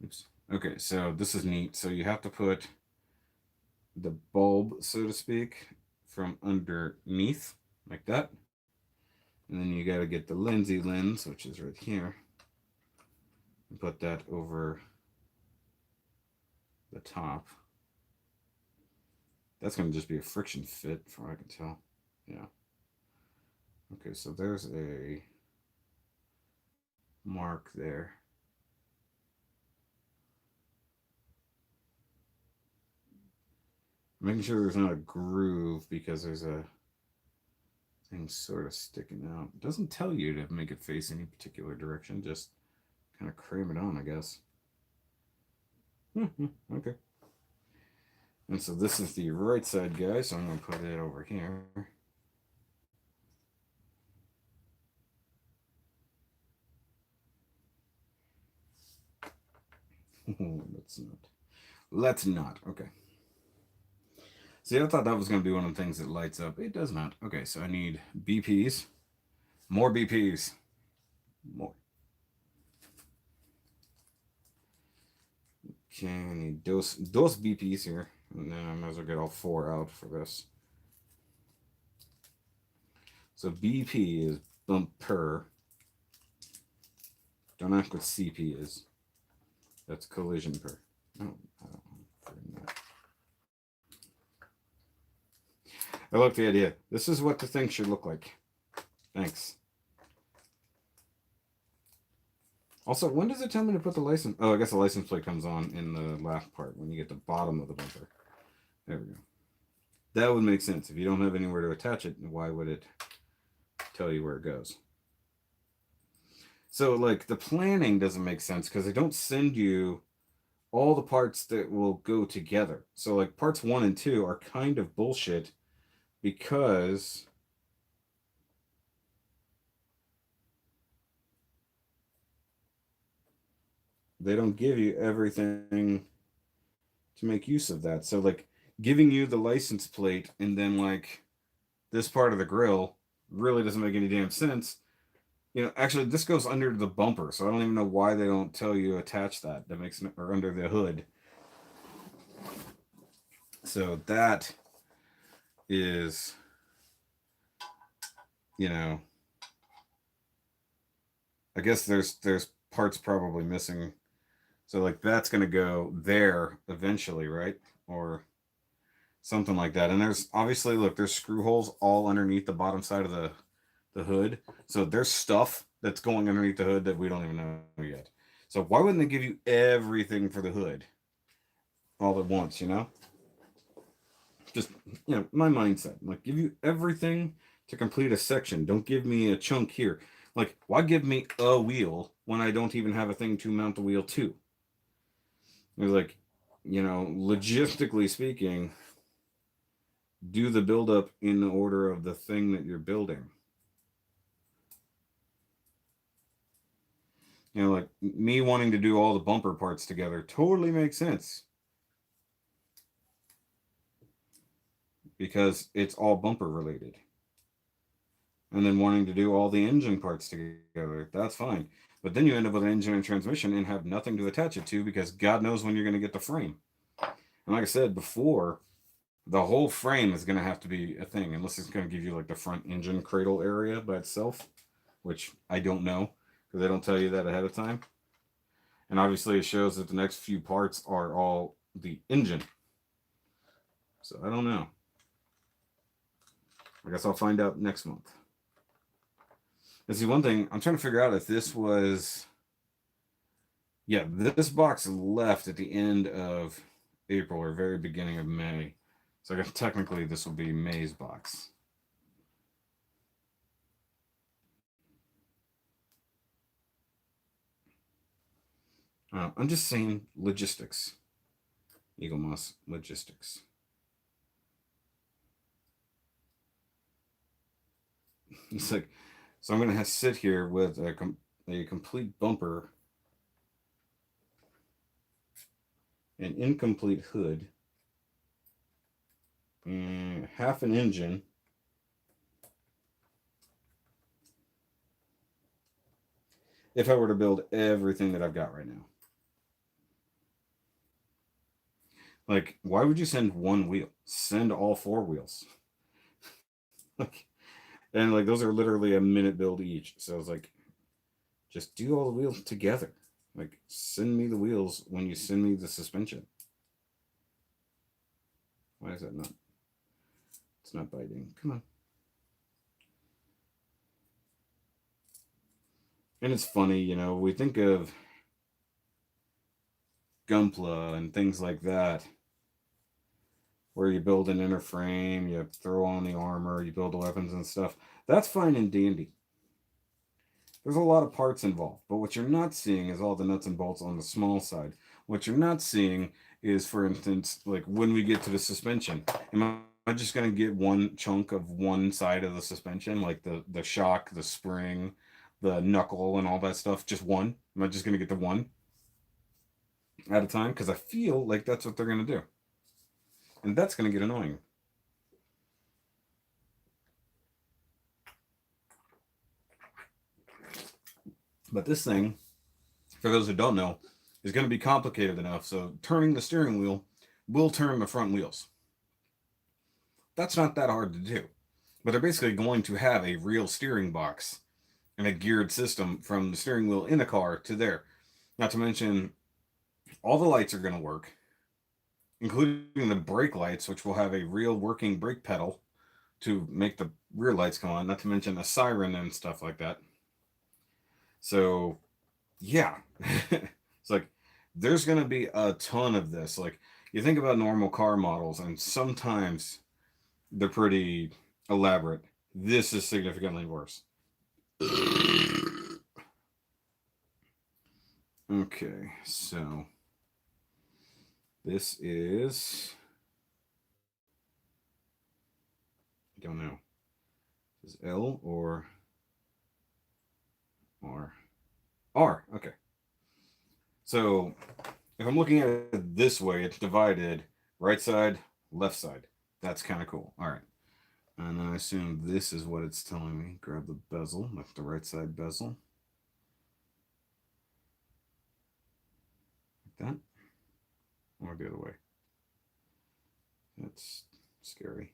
Oops. Okay, so this is neat. So you have to put the bulb, so to speak, from underneath, like that. And then you got to get the Lindsay lens, which is right here, and put that over the top. That's going to just be a friction fit, from what I can tell. Yeah. Okay, so there's a mark there. Making sure there's not a groove because there's a thing sort of sticking out. It doesn't tell you to make it face any particular direction, just kind of cram it on, I guess. Okay. And so this is the right side guy, so I'm going to put it over here. Let's not. Okay. See, I thought that was going to be one of the things that lights up. It does not. Okay, so I need BPs. More BPs. More. Okay, I need those BPs here. And then I might as well get all 4 out for this. So BP is bumper. Don't ask what CP is. That's collision per. No, I don't know. I like the idea. This is what the thing should look like. Thanks. Also, when does it tell me to put the license? Oh, I guess the license plate comes on in the last part when you get to the bottom of the bumper. There we go. That would make sense. If you don't have anywhere to attach it, why would it tell you where it goes? So, like, the planning doesn't make sense because they don't send you all the parts that will go together. So, like, parts 1 and 2 are kind of bullshit because they don't give you everything to make use of that. So, like, giving you the license plate and then, like, this part of the grill really doesn't make any damn sense. You know, actually, this goes under the bumper, so I don't even know why they don't tell you to attach that. That makes or under the hood. So that is, you know, I guess there's parts probably missing. So like that's gonna go there eventually, right? Or something like that. And there's obviously look, there's screw holes all underneath the bottom side of the hood. So there's stuff that's going underneath the hood that we don't even know yet. So why wouldn't they give you everything for the hood all at once, you know? Just, you know, my mindset. Like, give you everything to complete a section. Don't give me a chunk here. Like, why give me a wheel when I don't even have a thing to mount the wheel to? It was like, you know, logistically speaking, do the build up in the order of the thing that you're building. You know, like me wanting to do all the bumper parts together totally makes sense because it's all bumper related. And then wanting to do all the engine parts together, that's fine. But then you end up with an engine and transmission and have nothing to attach it to because God knows when you're going to get the frame. And like I said before, the whole frame is going to have to be a thing unless it's going to give you like the front engine cradle area by itself, which I don't know because they don't tell you that ahead of time. And obviously, it shows that the next few parts are all the engine. So I don't know. I guess I'll find out next month. And see, one thing I'm trying to figure out if this was, yeah, this box left at the end of April or very beginning of May. So I guess technically this will be May's box. I'm just saying logistics. Eaglemoss logistics. It's like, so I'm going to have to sit here with a complete bumper, an incomplete hood, and half an engine, if I were to build everything that I've got right now. Like, why would you send one wheel? Send all four wheels. Like, and like those are literally a minute build each. So it's like, just do all the wheels together. Like, send me the wheels when you send me the suspension. Why is that not? It's not biting. Come on. And it's funny, you know, we think of Gunpla and things like that, where you build an inner frame, you throw on the armor, you build the weapons and stuff. That's fine and dandy. There's a lot of parts involved, but what you're not seeing is all the nuts and bolts on the small side. What you're not seeing is, for instance, like when we get to the suspension, am I just going to get one chunk of one side of the suspension, like the shock, the spring, the knuckle, and all that stuff? Just one? Am I just going to get the one at a time? Because I feel like that's what they're going to do. And that's going to get annoying. But this thing, for those who don't know, is going to be complicated enough. So turning the steering wheel will turn the front wheels. That's not that hard to do. But they're basically going to have a real steering box and a geared system from the steering wheel in the car to there. Not to mention, all the lights are going to work, including the brake lights, which will have a real working brake pedal to make the rear lights come on, not to mention a siren and stuff like that. So yeah. It's like there's going to be a ton of this. Like you think about normal car models, and sometimes they're pretty elaborate. This is significantly worse. Okay, so this is. I don't know. Is L or R? R. Okay. So if I'm looking at it this way, it's divided right side, left side. That's kind of cool. All right. And I assume this is what it's telling me. Grab the bezel, like the right side bezel. Like that. Or the other way. That's scary.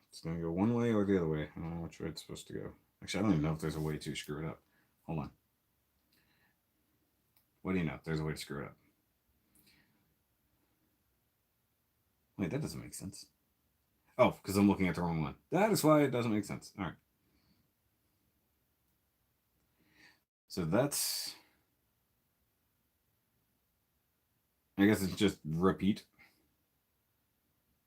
It's going to go one way or the other way. I don't know which way it's supposed to go. Actually, I don't even know if there's a way to screw it up. Hold on. What do you know? There's a way to screw it up. Wait, that doesn't make sense. Oh, because I'm looking at the wrong one. That is why it doesn't make sense. All right. So that's. I guess it's just repeat.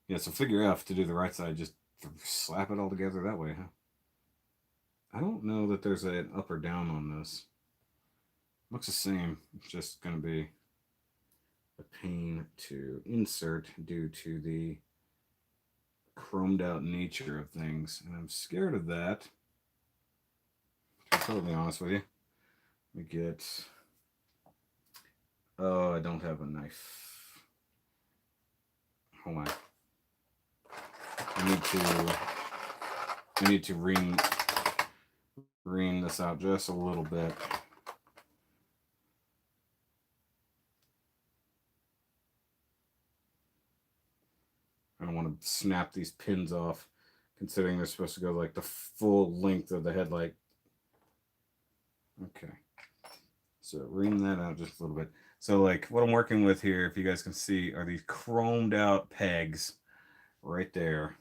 Yeah, so figure F to do the right side, just slap it all together that way, huh? I don't know that there's an up or down on this. Looks the same. It's just going to be a pain to insert due to the chromed out nature of things. And I'm scared of that. To be totally honest with you. Let me get. Oh, I don't have a knife. Hold on. I need to ream this out just a little bit. I don't want to snap these pins off, considering they're supposed to go like the full length of the headlight. Okay. So ream that out just a little bit. So like what I'm working with here, if you guys can see, are these chromed out pegs right there.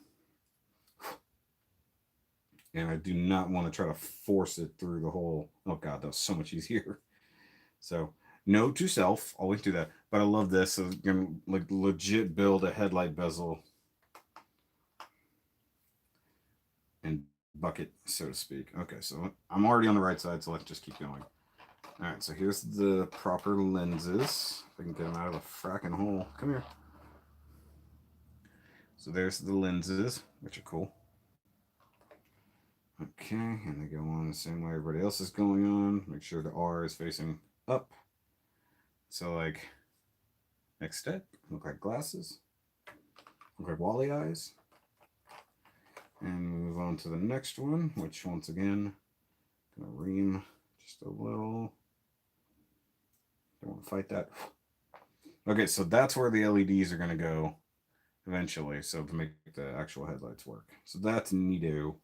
And I do not want to try to force it through the hole. Oh God, that was so much easier. So note to self, always do that. But I love this. So I'm gonna like legit build a headlight bezel and bucket, so to speak. Okay, so I'm already on the right side, so let's just keep going. All right, so here's the proper lenses. If I can get them out of the fracking hole. Come here. So there's the lenses, which are cool. Okay, and they go on the same way everybody else is going on. Make sure the R is facing up. So like, next step, look like glasses. Look like Wally eyes. And move on to the next one, which once again, gonna ream just a little. Don't want to fight that. Okay, so that's where the LEDs are gonna go eventually, so to make the actual headlights work. So that's neato.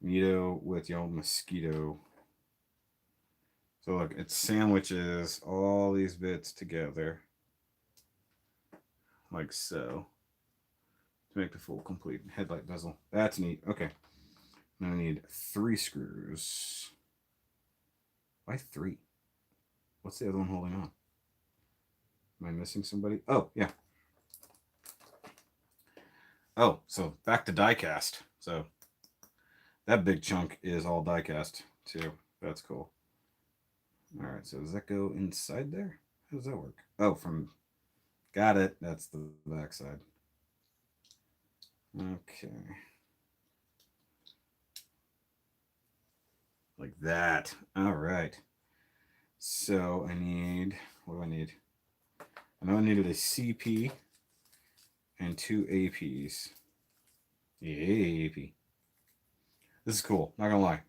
Neato with y'all mosquito. So look, it sandwiches all these bits together. Like so. To make the full complete headlight bezel. That's neat. Okay. Now I need 3 screws. Why 3? What's the other one holding on? Am I missing somebody? Oh, yeah. Oh, so back to die cast. So that big chunk is all die cast too. That's cool. All right, so does that go inside there? How does that work? Oh, from got it. That's the back side. Okay. Like that. All right. So I need, what do I need? I know I needed a CP and 2 APs. Yeah, AP. This is cool. Not gonna lie.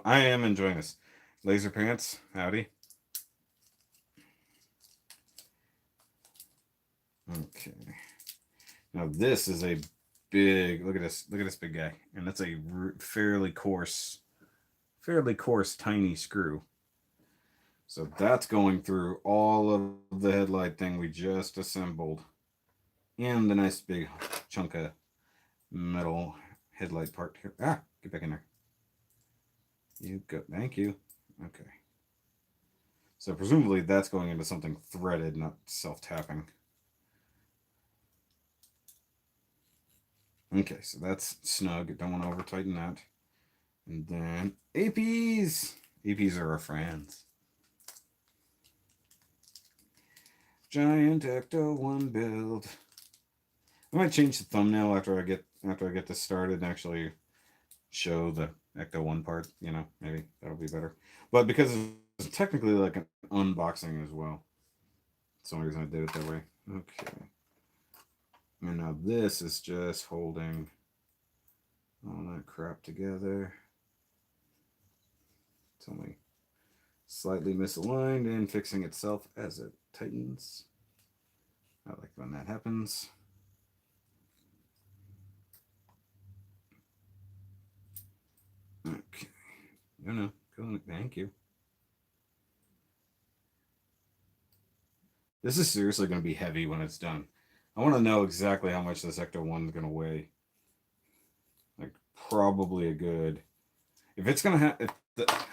I am enjoying this. Laser pants, howdy. Okay. Now this is a big, look at this big guy. And that's a fairly coarse, tiny screw. So that's going through all of the headlight thing we just assembled. And the nice big chunk of metal headlight part here. Ah, get back in there. You go. Thank you. Okay. So presumably that's going into something threaded, not self-tapping. Okay, so that's snug. Don't want to over tighten that. And then APs. APs are our friends. Giant ECTO-1 build. I might change the thumbnail after I get this started and actually show the ECTO-1 part. You know, maybe that'll be better. But because it's technically like an unboxing as well. That's the only reason I did it that way. Okay. And now this is just holding all that crap together. It's only slightly misaligned and fixing itself as it tightens. I like when that happens. Okay. No, cool. Thank you. This is seriously going to be heavy when it's done. I want to know exactly how much this ECTO-1 is going to weigh. Like, probably a good... If it's going to have...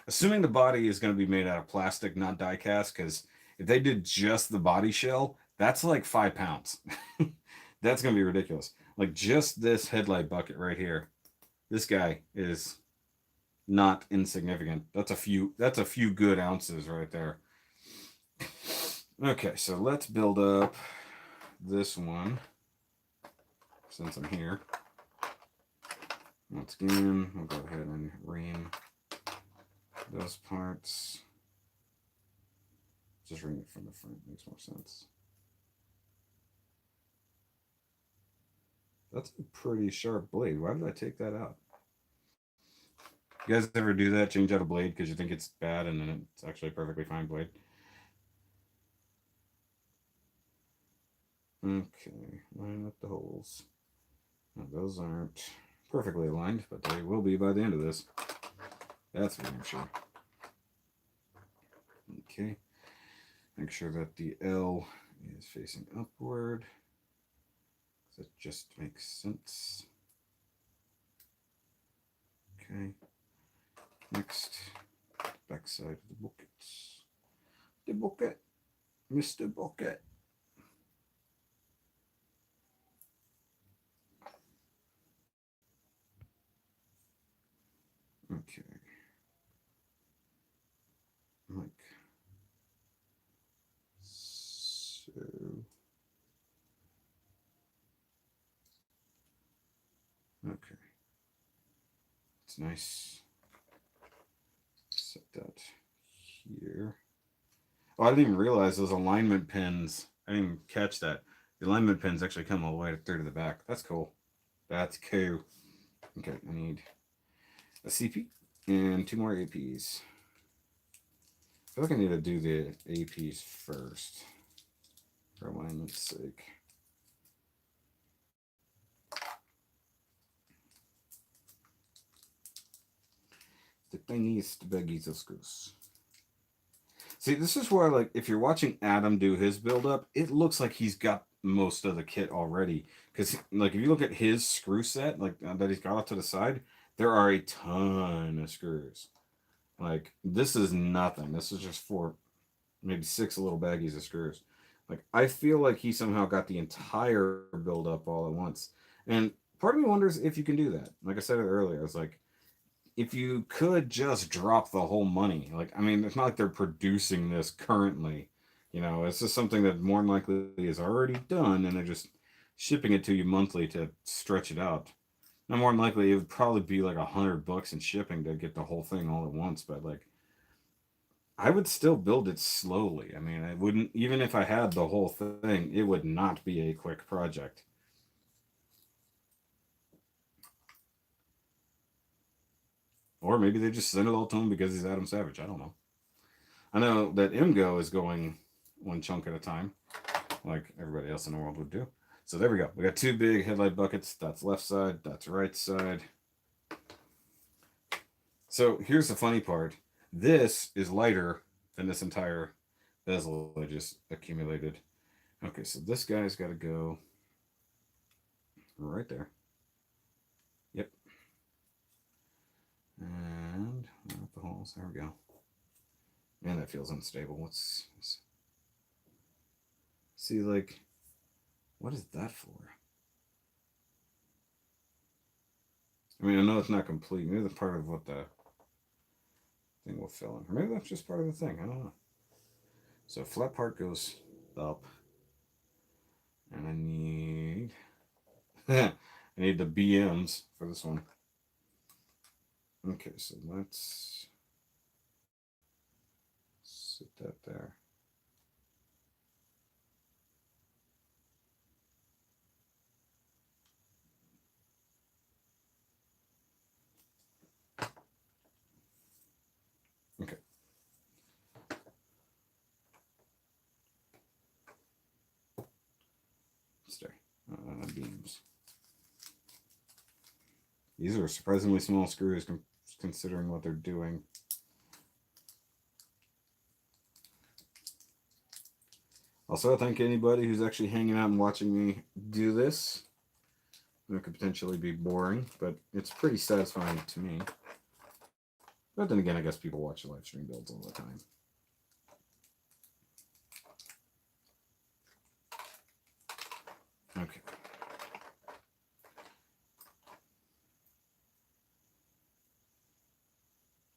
Assuming the body is going to be made out of plastic, not die cast, because if they did just the body shell, that's like 5 pounds. That's going to be ridiculous. Like, just this headlight bucket right here. This guy is not insignificant. That's a few good ounces right there. Okay, so let's build up this one since I'm here. Once again, we'll go ahead and ream those parts. Just ream it from the front, makes more sense. That's a pretty sharp blade. Why did I take that out? You guys ever do that? Change out a blade because you think it's bad and then it's actually a perfectly fine blade? Okay, line up the holes. Now, those aren't perfectly aligned, but they will be by the end of this. That's for damn sure. Okay, make sure that the L is facing upward. That just makes sense. Okay, next, back side of the buckets. The bucket, Mr. Bucket. Okay. Like so. Okay. It's nice. Set that here. Oh, I didn't even realize those alignment pins. I didn't even catch that. The alignment pins actually come all the way through to the back. That's cool. That's cool. Okay, I need a CP and 2 more APs. I feel like I need to do the APs first for alignment's sake. The tiniest baggies of screws. See, this is where, like, if you're watching Adam do his build-up, it looks like he's got most of the kit already. Because, like, if you look at his screw set, like, that he's got off to the side, there are a ton of screws. Like, this is nothing. This is just 4, maybe 6 little baggies of screws. Like, I feel like he somehow got the entire build-up all at once. And part of me wonders if you can do that. Like I said it earlier, I was like, if you could just drop the whole money, like, I mean, it's not like they're producing this currently, you know, it's just something that more than likely is already done and they're just shipping it to you monthly to stretch it out. Now, more than likely, it would probably be like $100 in shipping to get the whole thing all at once, but like, I would still build it slowly. I mean, I wouldn't, even if I had the whole thing, it would not be a quick project. Or maybe they just send it all to him because he's Adam Savage. I don't know. I know that MGO is going one chunk at a time, like everybody else in the world would do. So there we go. We got 2 big headlight buckets. That's left side. That's right side. So here's the funny part. This is lighter than this entire bezel I just accumulated. Okay, so this guy's got to go right there. Yep. And the walls. There we go. Man, that feels unstable. Let's see, like, what is that for? I mean, I know it's not complete. Maybe that's part of what the thing will fill in. Or maybe that's just part of the thing. I don't know. So flat part goes up. And I need I need the BMs for this one. Okay, so let's sit that there. Okay. Stay. Beams. These are surprisingly small screws considering what they're doing. Also, I thank anybody who's actually hanging out and watching me do this. It could potentially be boring, but it's pretty satisfying to me. But then again, I guess people watch live stream builds all the time. Okay.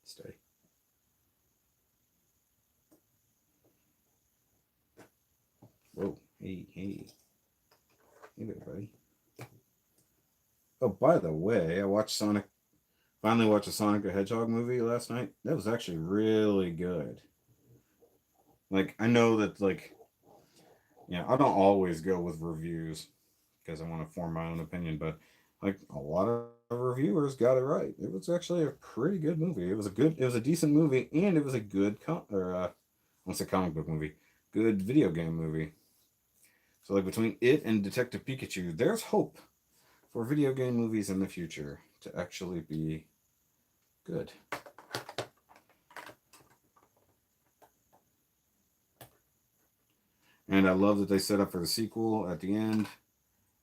Stay. Whoa. Hey. Hey there, buddy. Oh, by the way, finally watched a Sonic the Hedgehog movie last night. That was actually really good. Like, I know that, like, yeah, I don't always go with reviews because I want to form my own opinion, but, like, a lot of reviewers got it right. It was actually a pretty good movie. It was a decent movie, and it was a good, I want to say comic book movie, good video game movie. So, like, between it and Detective Pikachu, there's hope for video game movies in the future to actually be good. And I love that they set up for the sequel at the end,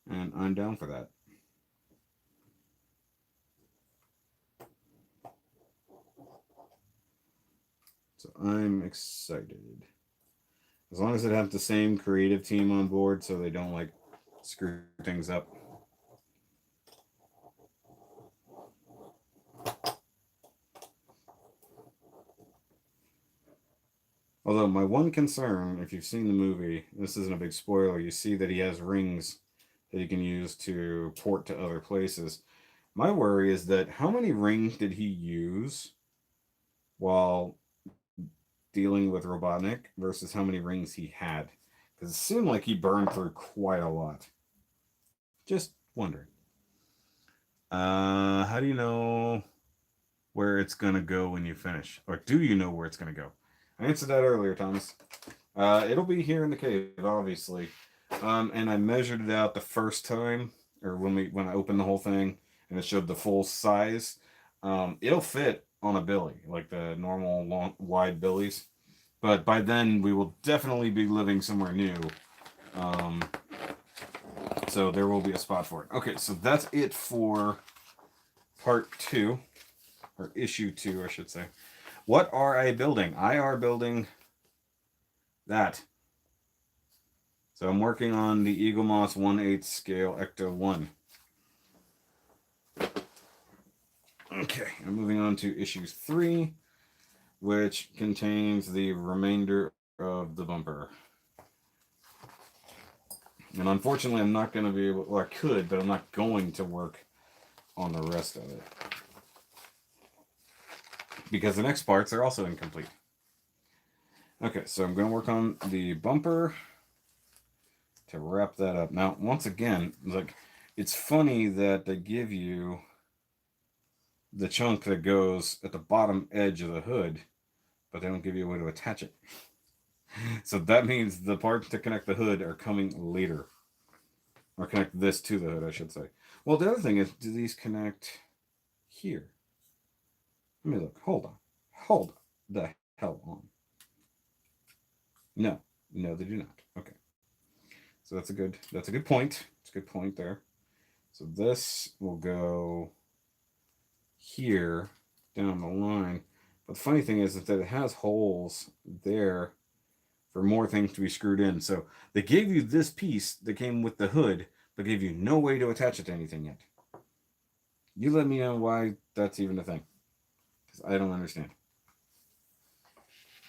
and I'm down for that. So I'm excited. As long as it has the same creative team on board so they don't, like, screw things up. Although my one concern, if you've seen the movie, this isn't a big spoiler, you see that he has rings that he can use to port to other places. My worry is that how many rings did he use while dealing with Robotnik versus how many rings he had? Because it seemed like he burned through quite a lot. Just wondering. How do you know where it's going to go when you finish? Or do you know where it's going to go? I answered that earlier, Thomas. It'll be here in the cave, obviously. And I measured it out the first time, or when I opened the whole thing, and it showed the full size. It'll fit on a billy, like the normal long, wide billies. But by then, we will definitely be living somewhere new. So there will be a spot for it. Okay, so that's it for part 2, or issue 2, I should say. What are I building? I are building that. So I'm working on the Eaglemoss 1/8 scale ECTO-1. Okay, I'm moving on to issue 3, which contains the remainder of the bumper. And unfortunately, I'm not going to be able, well, I could, but I'm not going to work on the rest of it. Because the next parts are also incomplete. Okay, so I'm going to work on the bumper to wrap that up. Now, once again, like, it's funny that they give you the chunk that goes at the bottom edge of the hood, but they don't give you a way to attach it. So that means the parts to connect the hood are coming later. Or connect this to the hood, I should say. Well, the other thing is, do these connect here? Let me look. Hold on. Hold the hell on. No. No, they do not. Okay. So that's a good point. It's a good point there. So this will go here down the line. But the funny thing is that it has holes there for more things to be screwed in. So they gave you this piece that came with the hood, but gave you no way to attach it to anything yet. You let me know why that's even a thing, because I don't understand.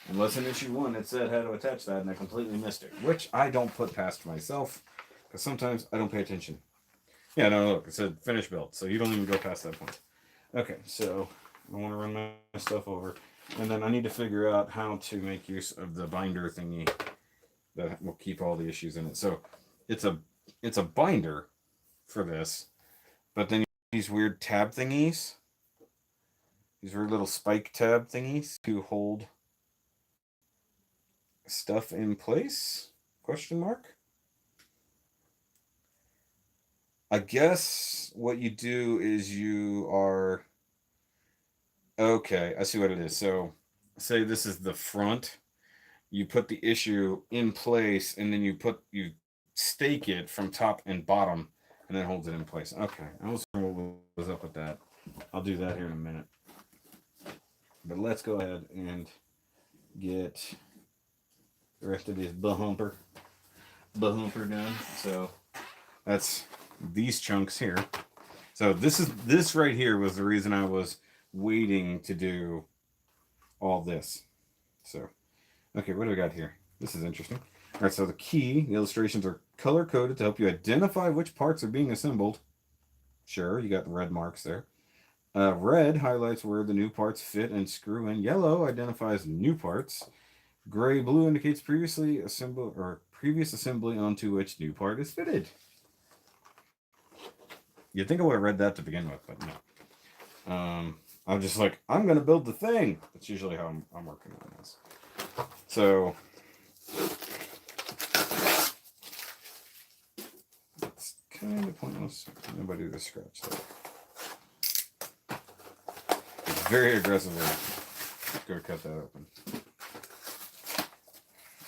Unless in issue 1 it said how to attach that and I completely missed it, which I don't put past myself, because sometimes I don't pay attention. Yeah, no, look, it said finish build, so you don't even go past that point. Okay, so I want to run my stuff over, and then I need to figure out how to make use of the binder thingy that will keep all the issues in it. So it's a binder for this, but then these weird tab thingies, these weird little spike tab thingies to hold stuff in place? Question mark. I guess what you do is you are okay. I see what it is. So, say this is the front. You put the issue in place, and then you stake it from top and bottom, and then holds it in place. Okay, I was wondering what was up with that. I'll do that here in a minute. But let's go ahead and get the rest of this bumper done. So that's these chunks here. So this right here was the reason I was waiting to do all this. So, okay, what do we got here? This is interesting. All right, so the illustrations are color coded to help you identify which parts are being assembled. Sure, you got the red marks there. Red highlights where the new parts fit and screw in. Yellow identifies new parts. Gray blue indicates previous assembly onto which new part is fitted. You'd think I would have read that to begin with, but no. I'm just like, I'm going to build the thing. That's usually how I'm working on this. So, it's kind of pointless. Nobody to scratch that. It's very aggressively going to cut that open.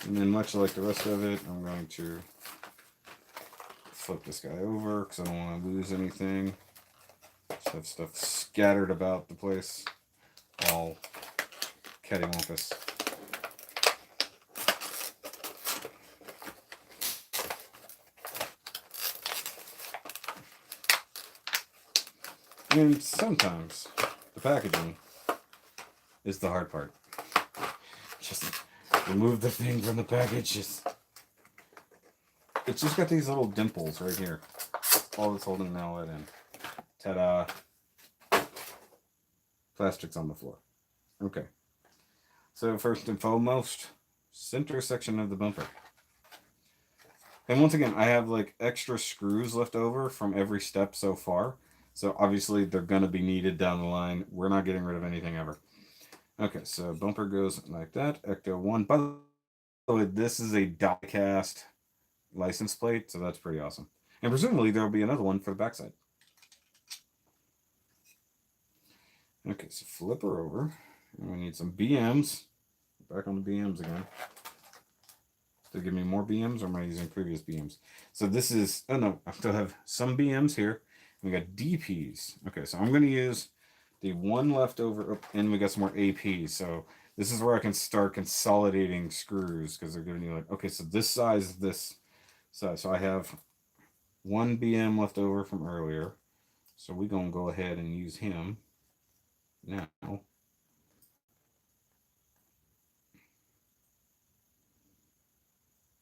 And then much like the rest of it, I'm going to flip this guy over because I don't want to lose anything. Just have stuff scattered about the place, all cattywampus. And sometimes the packaging is the hard part. Just remove the thing from the package. It's just got these little dimples right here. All that's holding the outlet in. Ta-da. Plastic's on the floor. Okay. So first and foremost, center section of the bumper. And once again, I have like extra screws left over from every step so far. So obviously they're going to be needed down the line. We're not getting rid of anything ever. Okay, so bumper goes like that. ECTO-1. By the way, this is a die-cast license plate, so that's pretty awesome. And presumably there will be another one for the backside. Okay, so flip her over. And we need some BMs. Back on the BMs again. Did it give me more BMs, or am I using previous BMs? So this is, oh no, I still have some BMs here. We got DPs. Okay, so I'm going to use the one left over, and we got some more APs. So this is where I can start consolidating screws, because they're giving you like, okay, so this size, this size. So I have one BM left over from earlier. So we're going to go ahead and use him now.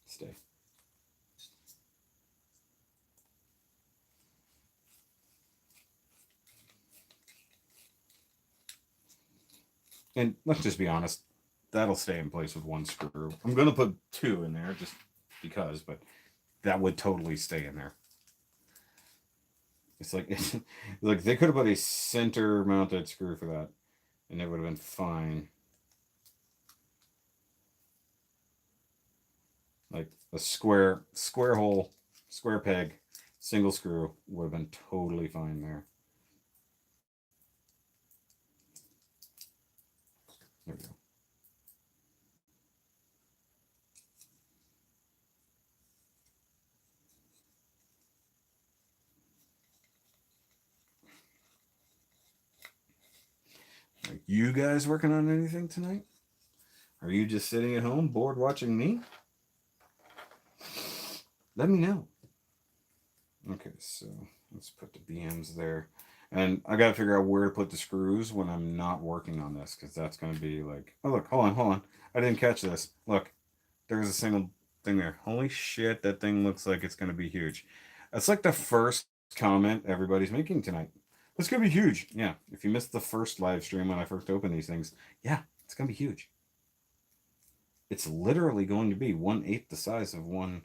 Stay. And let's just be honest, that'll stay in place with one screw. I'm going to put two in there just because, but that would totally stay in there. It's like, they could have put a center mounted screw for that, and it would have been fine. Like a square hole, square peg, single screw would have been totally fine there. There we go. You guys working on anything tonight? Are you just sitting at home bored watching me? Let me know. Okay, so let's put the BMs there. And I got to figure out where to put the screws when I'm not working on this, because that's going to be like, oh, look, hold on. I didn't catch this. Look, there's a single thing there. Holy shit, that thing looks like it's going to be huge. That's like the first comment everybody's making tonight. It's going to be huge. Yeah, if you missed the first live stream when I first opened these things, yeah, it's going to be huge. It's literally going to be 1/8 the size of one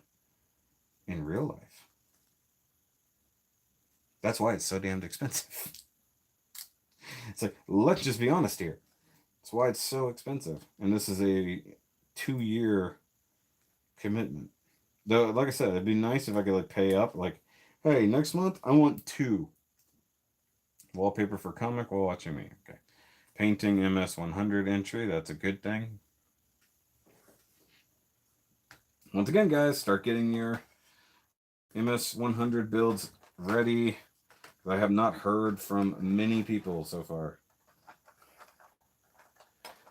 in real life. That's why it's so damned expensive. It's like, let's just be honest here. That's why it's so expensive. And this is a 2-year commitment. Though, like I said, it'd be nice if I could like pay up. Like, hey, next month I want 2 wallpaper for comic while watching me. Okay, painting MS100 entry. That's a good thing. Once again, guys, start getting your MS100 builds ready. I have not heard from many people so far.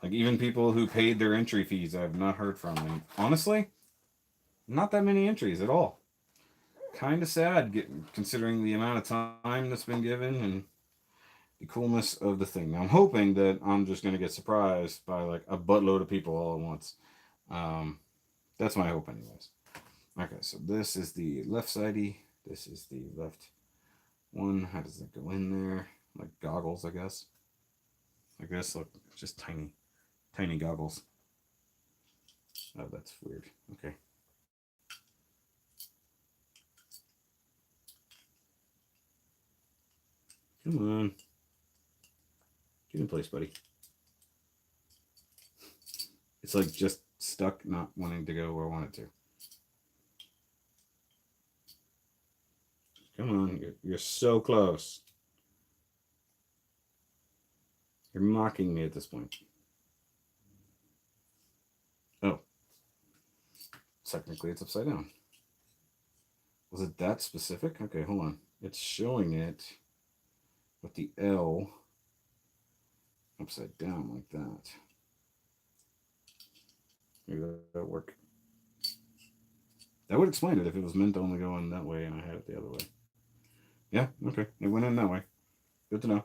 Like, even people who paid their entry fees, I have not heard from. And honestly, not that many entries at all. Kind of sad, considering the amount of time that's been given and the coolness of the thing. Now, I'm hoping that I'm just going to get surprised by like a buttload of people all at once. That's my hope, anyways. Okay, so this is the left sidey. This is the left one. How does that go in there? Like goggles, I guess. Like this, look, just tiny goggles. Oh, that's weird. Okay. Come on. Get in place, buddy. It's like just stuck, not wanting to go where I want it to. Come on, you're so close. You're mocking me at this point. Oh. Technically, it's upside down. Was it that specific? Okay, hold on. It's showing it with the L upside down like that. Maybe that'll work. That would explain it if it was meant to only go in that way and I had it the other way. Yeah, okay. It went in that way. Good to know.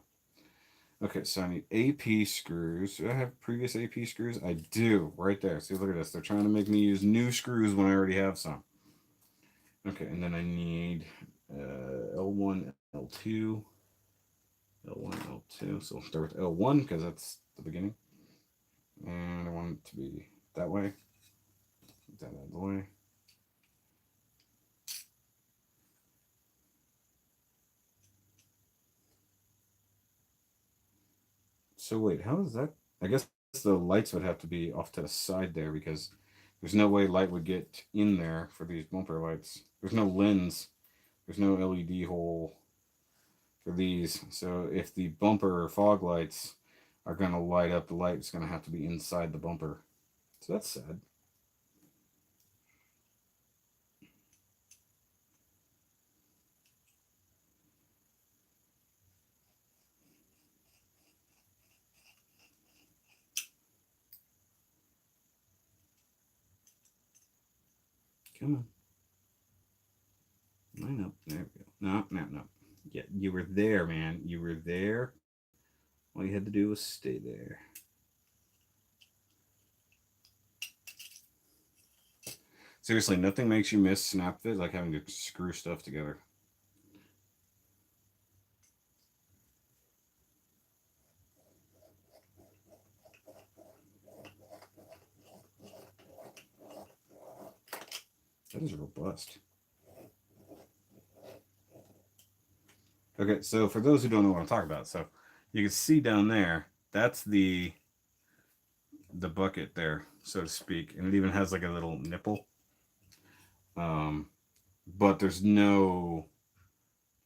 Okay, so I need AP screws. Do I have previous AP screws? I do, right there. See, look at this. They're trying to make me use new screws when I already have some. Okay, and then I need L1, L2, L1, L2. So we'll start with L1 because that's the beginning. And I want it to be that way. Get that out of the way. So wait, how is that? I guess the lights would have to be off to the side there because there's no way light would get in there for these bumper lights. There's no lens. There's no LED hole for these. So if the bumper fog lights are going to light up, the light is going to have to be inside the bumper. So that's sad. Come on. Line up. There we go. No. Yeah, you were there, man. You were there. All you had to do was stay there. Seriously, nothing makes you miss snap fit like having to screw stuff together. That is robust. Okay, so for those who don't know what I'm talking about, so you can see down there, that's the bucket there, so to speak, and it even has like a little nipple. But there's no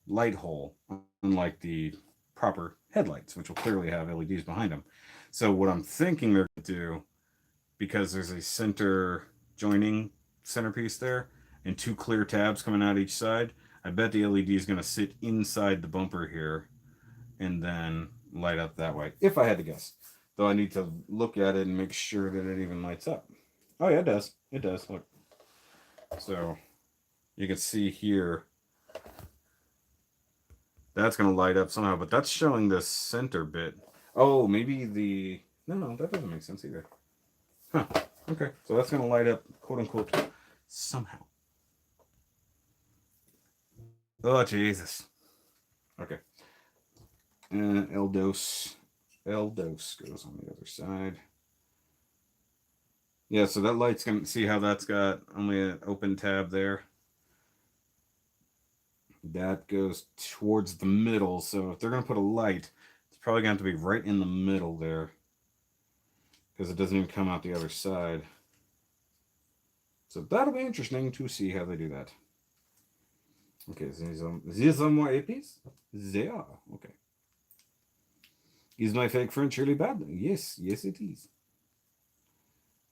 light hole, unlike the proper headlights, which will clearly have LEDs behind them. So what I'm thinking they're going to do, because there's a center joining centerpiece there and 2 clear tabs coming out each side, I bet the LED is going to sit inside the bumper here and then light up that way, if I had to guess. Though I need to look at it and make sure that it even lights up. Oh yeah, it does. It does. Look. So you can see here that's going to light up somehow, but that's showing the center bit. Oh, maybe the... No, that doesn't make sense either. Huh. Okay, so that's going to light up, quote unquote, somehow. Oh, Jesus. Okay. And Eldos goes on the other side. Yeah, so that light's going to... See how that's got only an open tab there? That goes towards the middle, so if they're going to put a light, it's probably going to have to be right in the middle there, because it doesn't even come out the other side. So that'll be interesting to see how they do that. Okay, so these are more APs? They are. Okay. Is my fake French really bad? Yes, yes it is.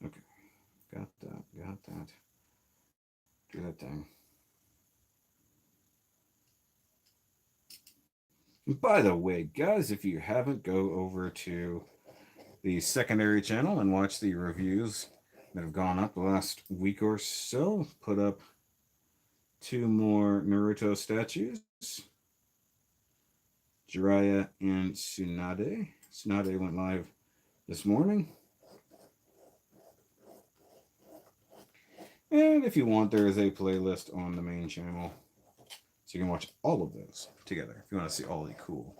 Okay. Got that. Do that thing. By the way, guys, if you haven't, go over to the secondary channel and watch the reviews that have gone up the last week or so. Put up 2 more Naruto statues. Jiraiya and Tsunade. Tsunade went live this morning. And if you want, there is a playlist on the main channel. So you can watch all of those together if you want to see all the cool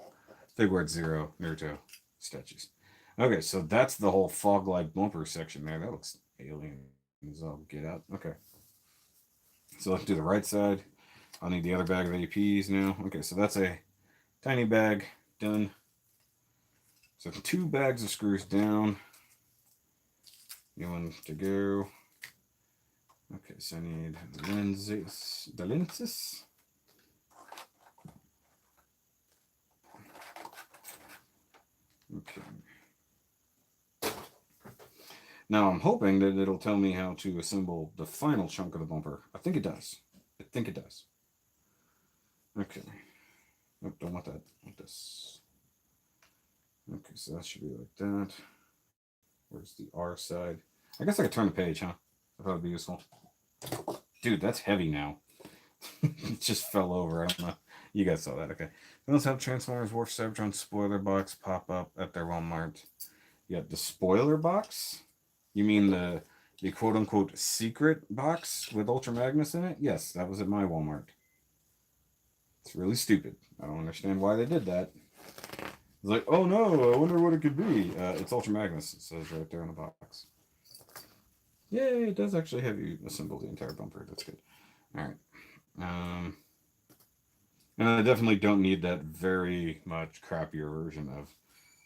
Figuart Zero Naruto statues. Okay, so that's the whole fog light bumper section there. That looks alien as all get out. Okay. So let's do the right side. I'll need the other bag of APs now. Okay, so that's a tiny bag done. So 2 bags of screws down. New one to go. Okay, so I need the lenses. Okay. Now I'm hoping that it'll tell me how to assemble the final chunk of the bumper. I think it does. Okay. Nope, don't want that. I want this. Okay, so that should be like that. Where's the R side? I guess I could turn the page, huh? That would be useful. Dude, that's heavy now. It just fell over. I don't know. You guys saw that, okay. They also have Transformers Warp Cybertron spoiler box pop up at their Walmart. You got the spoiler box? You mean the quote unquote secret box with Ultra Magnus in it? Yes, that was at my Walmart. It's really stupid. I don't understand why they did that. It's like, oh no, I wonder what it could be. It's Ultra Magnus, it says right there on the box. Yay, it does actually have you assemble the entire bumper. That's good. Alright. And I definitely don't need that very much crappier version of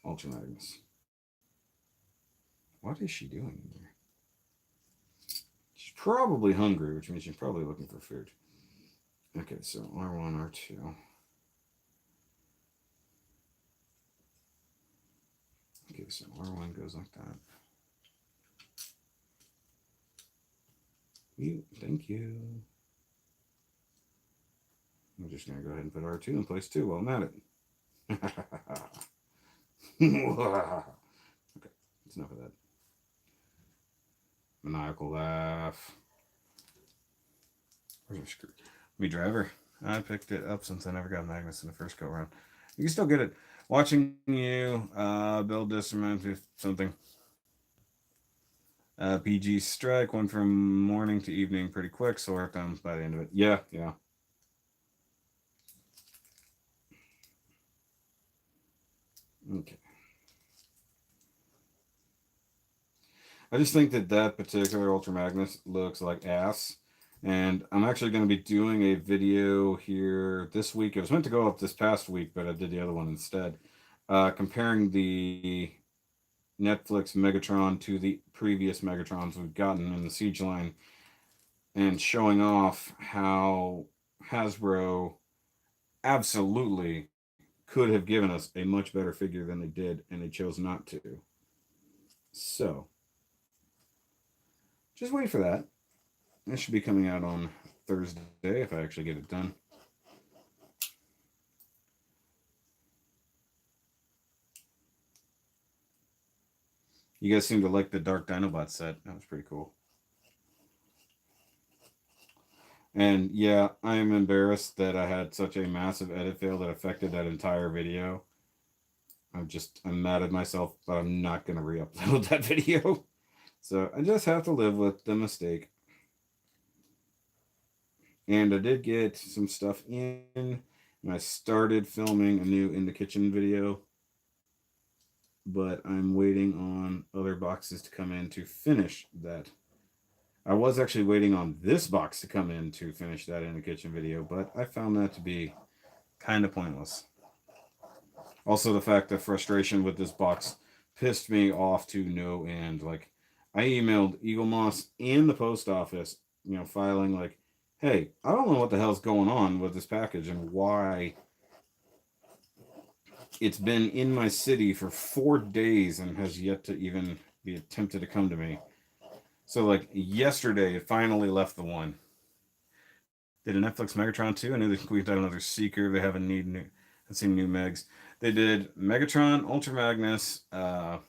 Ultra Magnus. What is she doing in there? She's probably hungry, which means she's probably looking for food. Okay, so R1, R2. Okay, so R1 goes like that. Thank you. I'm just going to go ahead and put R2 in place too while I'm at it. Okay, that's enough of that. Maniacal laugh. Where's my screw? Me driver. I picked it up since I never got Magnus in the first go around. You can still get it. Watching you build this reminds me of something. PG strike went from morning to evening pretty quick, so we're done by the end of it. Yeah. Okay. I just think that particular Ultra Magnus looks like ass. And I'm actually going to be doing a video here this week. It was meant to go up this past week, but I did the other one instead. Comparing the Netflix Megatron to the previous Megatrons we've gotten in the Siege line, and showing off how Hasbro absolutely could have given us a much better figure than they did, and they chose not to. So, just wait for that. It should be coming out on Thursday if I actually get it done. You guys seem to like the Dark Dinobot set. That was pretty cool. And yeah, I am embarrassed that I had such a massive edit fail that affected that entire video. I'm mad at myself, but I'm not going to re-upload that video. So I just have to live with the mistake. And I did get some stuff in, and I started filming a new In the Kitchen video, but I'm waiting on other boxes to come in to finish that. I was actually waiting on this box to come in to finish that In the Kitchen video, but I found that to be kind of pointless. Also, the fact that frustration with this box pissed me off to no end. Like, I emailed Eaglemoss and the post office, filing like, hey, I don't know what the hell's going on with this package and why it's been in my city for 4 days and has yet to even be attempted to come to me. So, like, yesterday, it finally left the one. Did a Netflix Megatron 2. I knew they squeezed out another Seeker. They haven't seen new Megs. They did Megatron, Ultra Magnus. I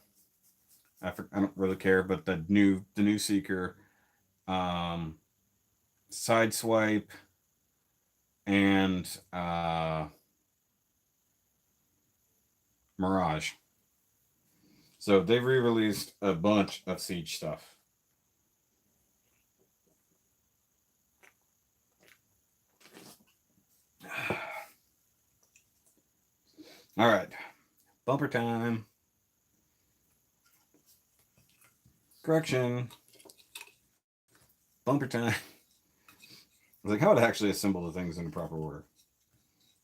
don't really care, but the new Seeker, um, Sideswipe, and Mirage. So they've re-released a bunch of Siege stuff. All right, bumper time. Correction. Bumper time. I was like, how would I actually assemble the things in the proper order?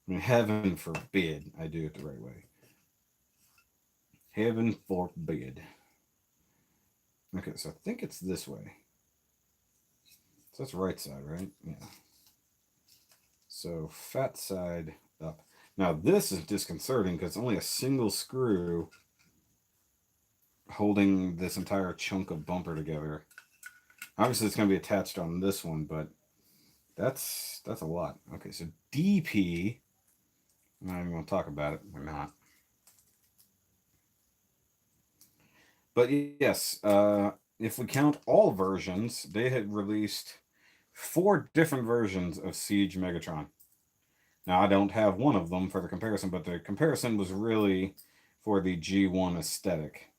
I mean, heaven forbid I do it the right way. Heaven forbid. Okay, so I think it's this way. So that's right side, right? Yeah. So fat side up. Now this is disconcerting because it's only a single screw holding this entire chunk of bumper together. Obviously it's going to be attached on this one, but that's a lot. Okay, so DP, I'm not even going to talk about it. We're not. But yes, if we count all versions, they had released 4 different versions of Siege Megatron. Now, I don't have one of them for the comparison, but the comparison was really for the G1 aesthetic.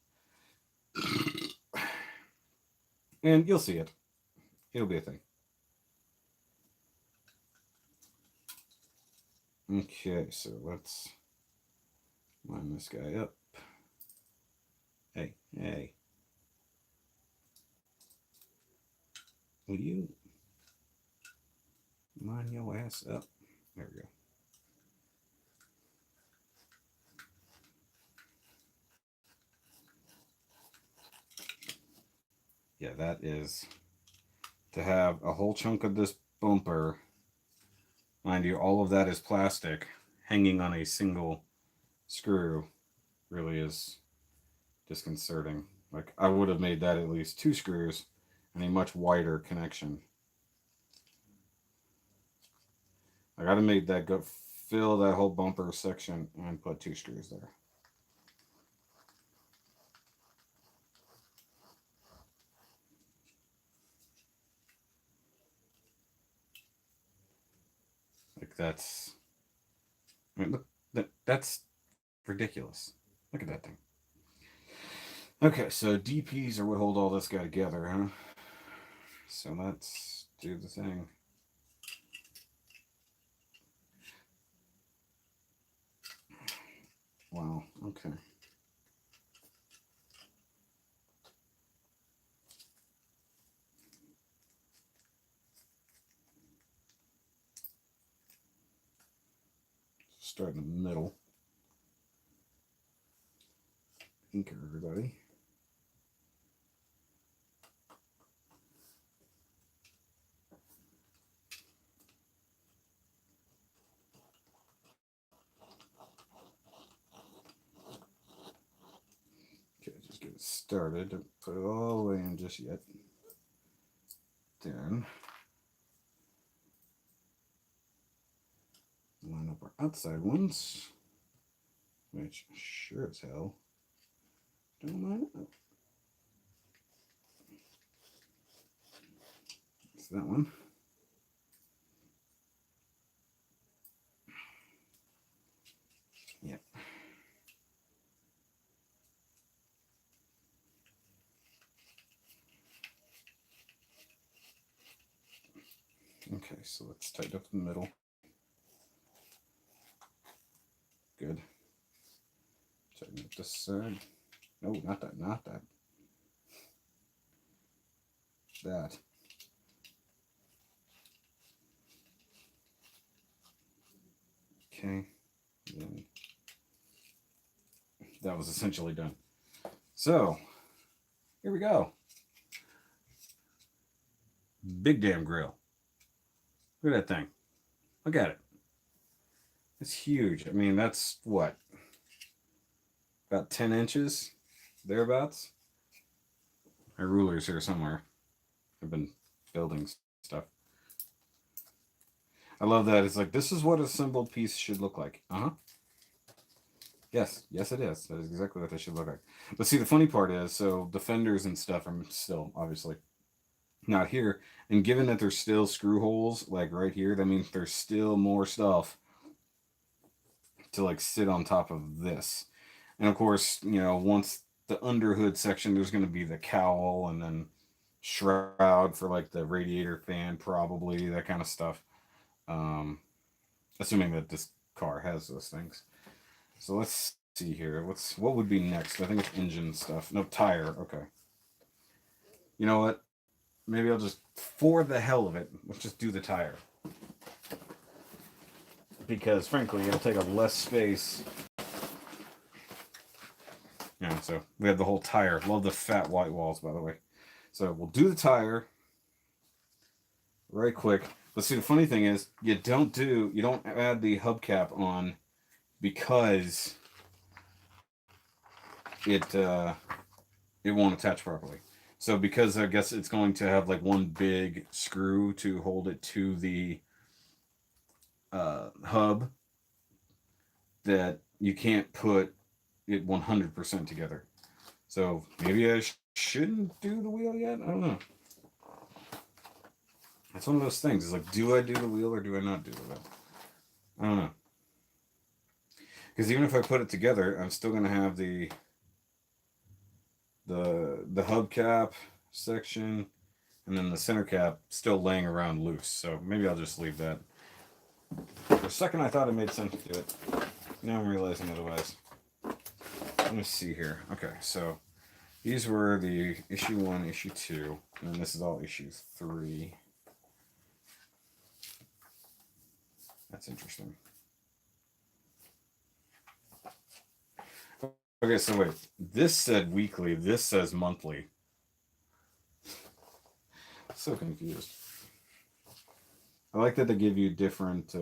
And you'll see it. It'll be a thing. Okay, so let's line this guy up. Hey. Will you line your ass up? There we go. Yeah, that is to have a whole chunk of this bumper. Mind you, all of that is plastic hanging on a single screw. Really is disconcerting. Like, I would have made that at least 2 screws and a much wider connection. I gotta make that go fill that whole bumper section and put 2 screws there. Like, I mean, look, that's ridiculous. Look at that thing. Okay, so DPs are what hold all this guy together, huh? So let's do the thing. Wow, okay. Start in the middle. Anchor, everybody. Okay, just get it started. Don't put it all the way in just yet. Then line up our outside ones, which sure as hell don't line up. that one. Yep. Okay, so let's tighten up the middle. Good. Tighten up this side. No, not that, not that. That. Okay. Then that was essentially done. So, here we go. Big damn grill. Look at that thing. Look at it. It's huge. I mean, that's what? About 10 inches? Thereabouts? My ruler's here somewhere. I've been building stuff. I love that. It's like, this is what a assembled piece should look like. Uh-huh. Yes, yes it is. That is exactly what they should look like. But see, the funny part is, so the fenders and stuff are still, obviously, not here. And given that there's still screw holes, like right here, that means there's still more stuff to like sit on top of this. And of course, you know, once the underhood section, there's going to be the cowl and then shroud for like the radiator fan, probably that kind of stuff. Assuming that this car has those things. So let's see here. What would be next? I think it's engine stuff. No, tire. Okay. You know what? Maybe I'll just, for the hell of it, let's just do the tire. Because frankly, it'll take up less space. Yeah, so we have the whole tire. Love the fat white walls, by the way. So we'll do the tire right quick. But see, the funny thing is, you don't add the hubcap on because it won't attach properly. So because I guess it's going to have like one big screw to hold it to the hub, that you can't put it 100% together. So maybe I shouldn't do the wheel yet? I don't know. It's one of those things. It's like, do I do the wheel or do I not do the wheel? I don't know. Because even if I put it together, I'm still going to have the hubcap section and then the center cap still laying around loose. So maybe I'll just leave that. For a second, I thought it made sense to do it. Now I'm realizing otherwise. Let me see here. Okay, so these were the issue 1, issue 2, and then this is all issue 3. That's interesting. Okay, so wait. This said weekly. This says monthly. So confused. I like that they give you different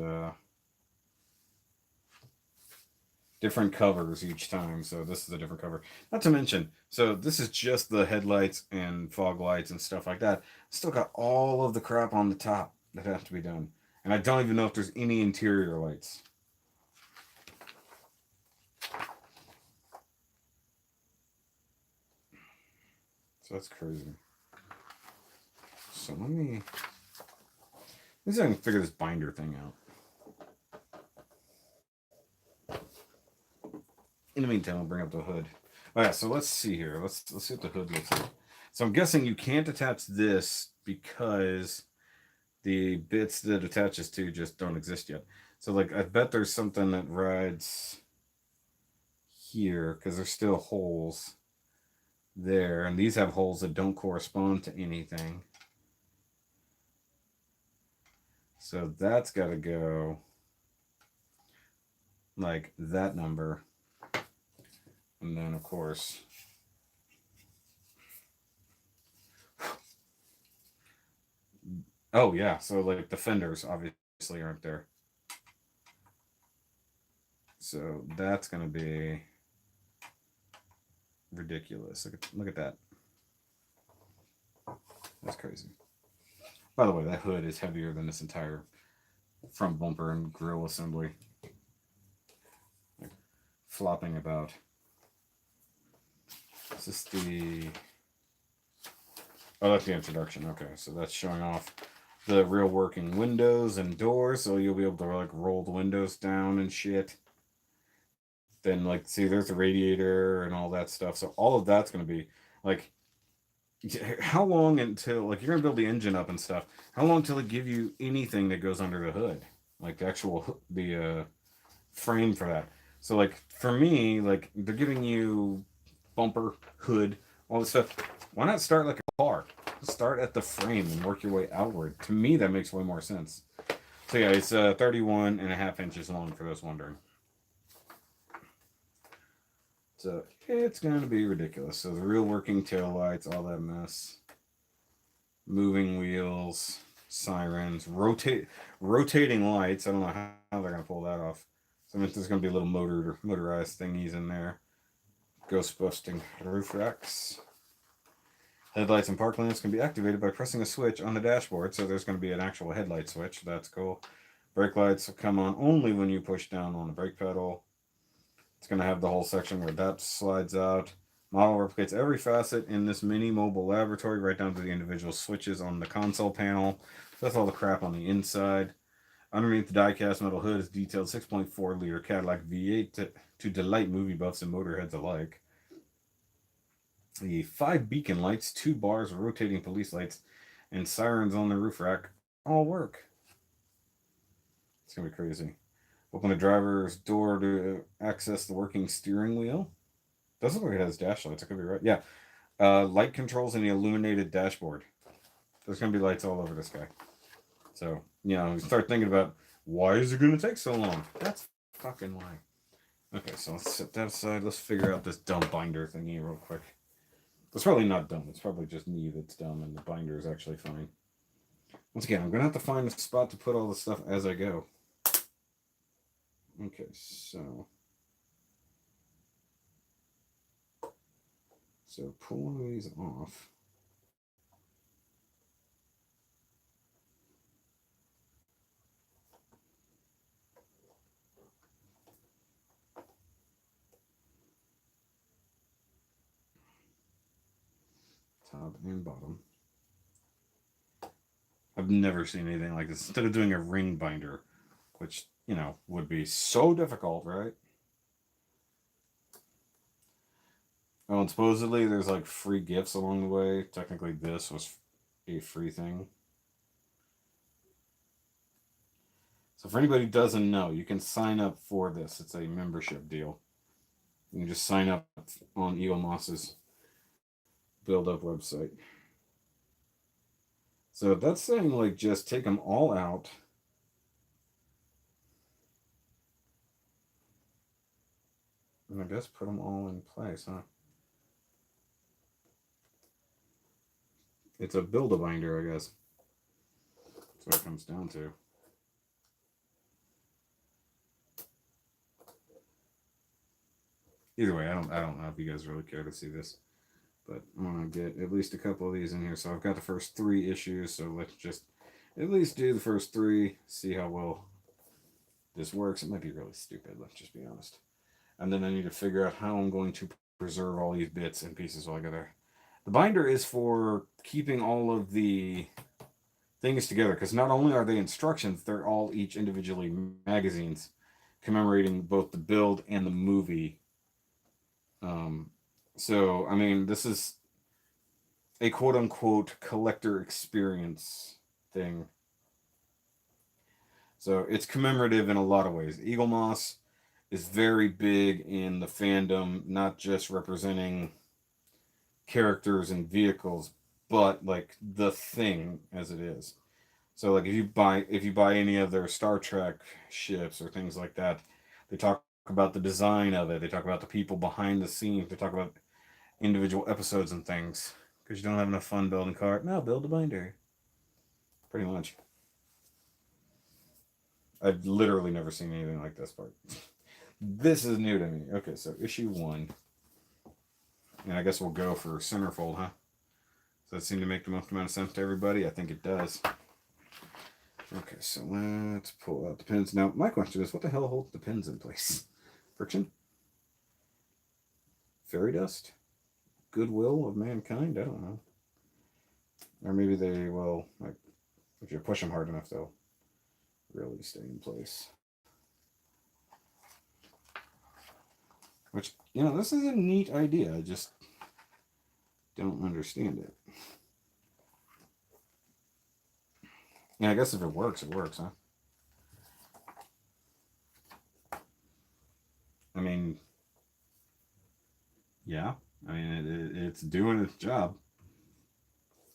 covers each time. So this is a different cover. Not to mention, so this is just the headlights and fog lights and stuff like that. Still got all of the crap on the top that have to be done. And I don't even know if there's any interior lights. So that's crazy. So let me see if I can figure this binder thing out. In the meantime, I'll bring up the hood. Oh yeah, so let's see here. Let's see what the hood looks like. So I'm guessing you can't attach this because the bits that it attaches to just don't exist yet. So like, I bet there's something that rides here because there's still holes there, and these have holes that don't correspond to anything. So that's got to go like that number. And then, of course, oh yeah, so like the fenders obviously aren't there. So that's going to be ridiculous. Look at that. That's crazy. By the way, that hood is heavier than this entire front bumper and grille assembly. Like, flopping about. Is this the... Oh, that's the introduction. Okay, so that's showing off the real working windows and doors, so you'll be able to like roll the windows down and shit. Then like see there's a radiator and all that stuff. So all of that's gonna be like how long until like you're gonna build the engine up and stuff? How long till it give you anything that goes under the hood, like the actual frame for that? So like for me, like they're giving you bumper, hood, all this stuff. Why not start like a car? Start at the frame and work your way outward. To me, that makes way more sense. So yeah, it's 31 and a half inches long for those wondering. So it's going to be ridiculous. So the real working tail lights, all that mess, moving wheels, sirens, rotating lights. I don't know how they're going to pull that off. So I mean, there's going to be little motorized thingies in there. Ghost busting roof racks. Headlights and park lamps can be activated by pressing a switch on the dashboard. So there's going to be an actual headlight switch. That's cool. Brake lights will come on only when you push down on the brake pedal. It's going to have the whole section where that slides out. Model replicates every facet in this mini mobile laboratory, right down to the individual switches on the console panel. So that's all the crap on the inside. Underneath the die-cast metal hood is detailed 6.4-liter Cadillac V8 to delight movie buffs and motorheads alike. The 5 beacon lights, 2 bars of rotating police lights, and sirens on the roof rack all work. It's going to be crazy. Open the driver's door to access the working steering wheel. Doesn't look like it has dash lights. I could be right. Yeah. Light controls and the illuminated dashboard. There's going to be lights all over this guy. So, you know, start thinking about why is it going to take so long? That's fucking why. Okay, so let's set that aside. Let's figure out this dumb binder thingy real quick. It's probably not dumb. It's probably just me that's dumb, and the binder is actually fine. Once again, I'm going to have to find a spot to put all the stuff as I go. Okay, so pull one of these off. Top and bottom. I've never seen anything like this. Instead of doing a ring binder, which, you know, would be so difficult, right? Oh, and supposedly there's like free gifts along the way. Technically, this was a free thing. So, for anybody who doesn't know, you can sign up for this. It's a membership deal. You can just sign up on Eaglemoss's build up website. So, that's saying like just take them all out. And I guess put them all in place, huh? It's a build-a-binder, I guess. That's what it comes down to. Either way, I don't know if you guys really care to see this, but I'm gonna get at least a couple of these in here. So I've got the first 3 issues. So let's just at least do the first 3. See how well this works. It might be really stupid. Let's just be honest. And then I need to figure out how I'm going to preserve all these bits and pieces while I go there. The binder is for keeping all of the things together, because not only are they instructions, they're all each individually magazines commemorating both the build and the movie. So I mean, this is a quote unquote collector experience thing. So it's commemorative in a lot of ways. Eaglemoss is very big in the fandom, not just representing characters and vehicles, but like the thing as it is. So like if you buy any of their Star Trek ships or things like that, they talk about the design of it. They talk about the people behind the scenes. They talk about individual episodes and things. Because you don't have enough fun building cart. No, build a binder. Pretty much. I've literally never seen anything like this part. This is new to me. Okay, so issue 1. And I guess we'll go for centerfold, huh? Does that seem to make the most amount of sense to everybody? I think it does. Okay, so let's pull out the pins. Now, my question is, what the hell holds the pins in place? Friction? Fairy dust? Goodwill of mankind? I don't know. Or maybe they, well, like, If you push them hard enough, they'll really stay in place. Which, you know, this is a neat idea. I just don't understand it. Yeah, I guess if it works, huh? I mean, yeah. I mean, it's doing its job.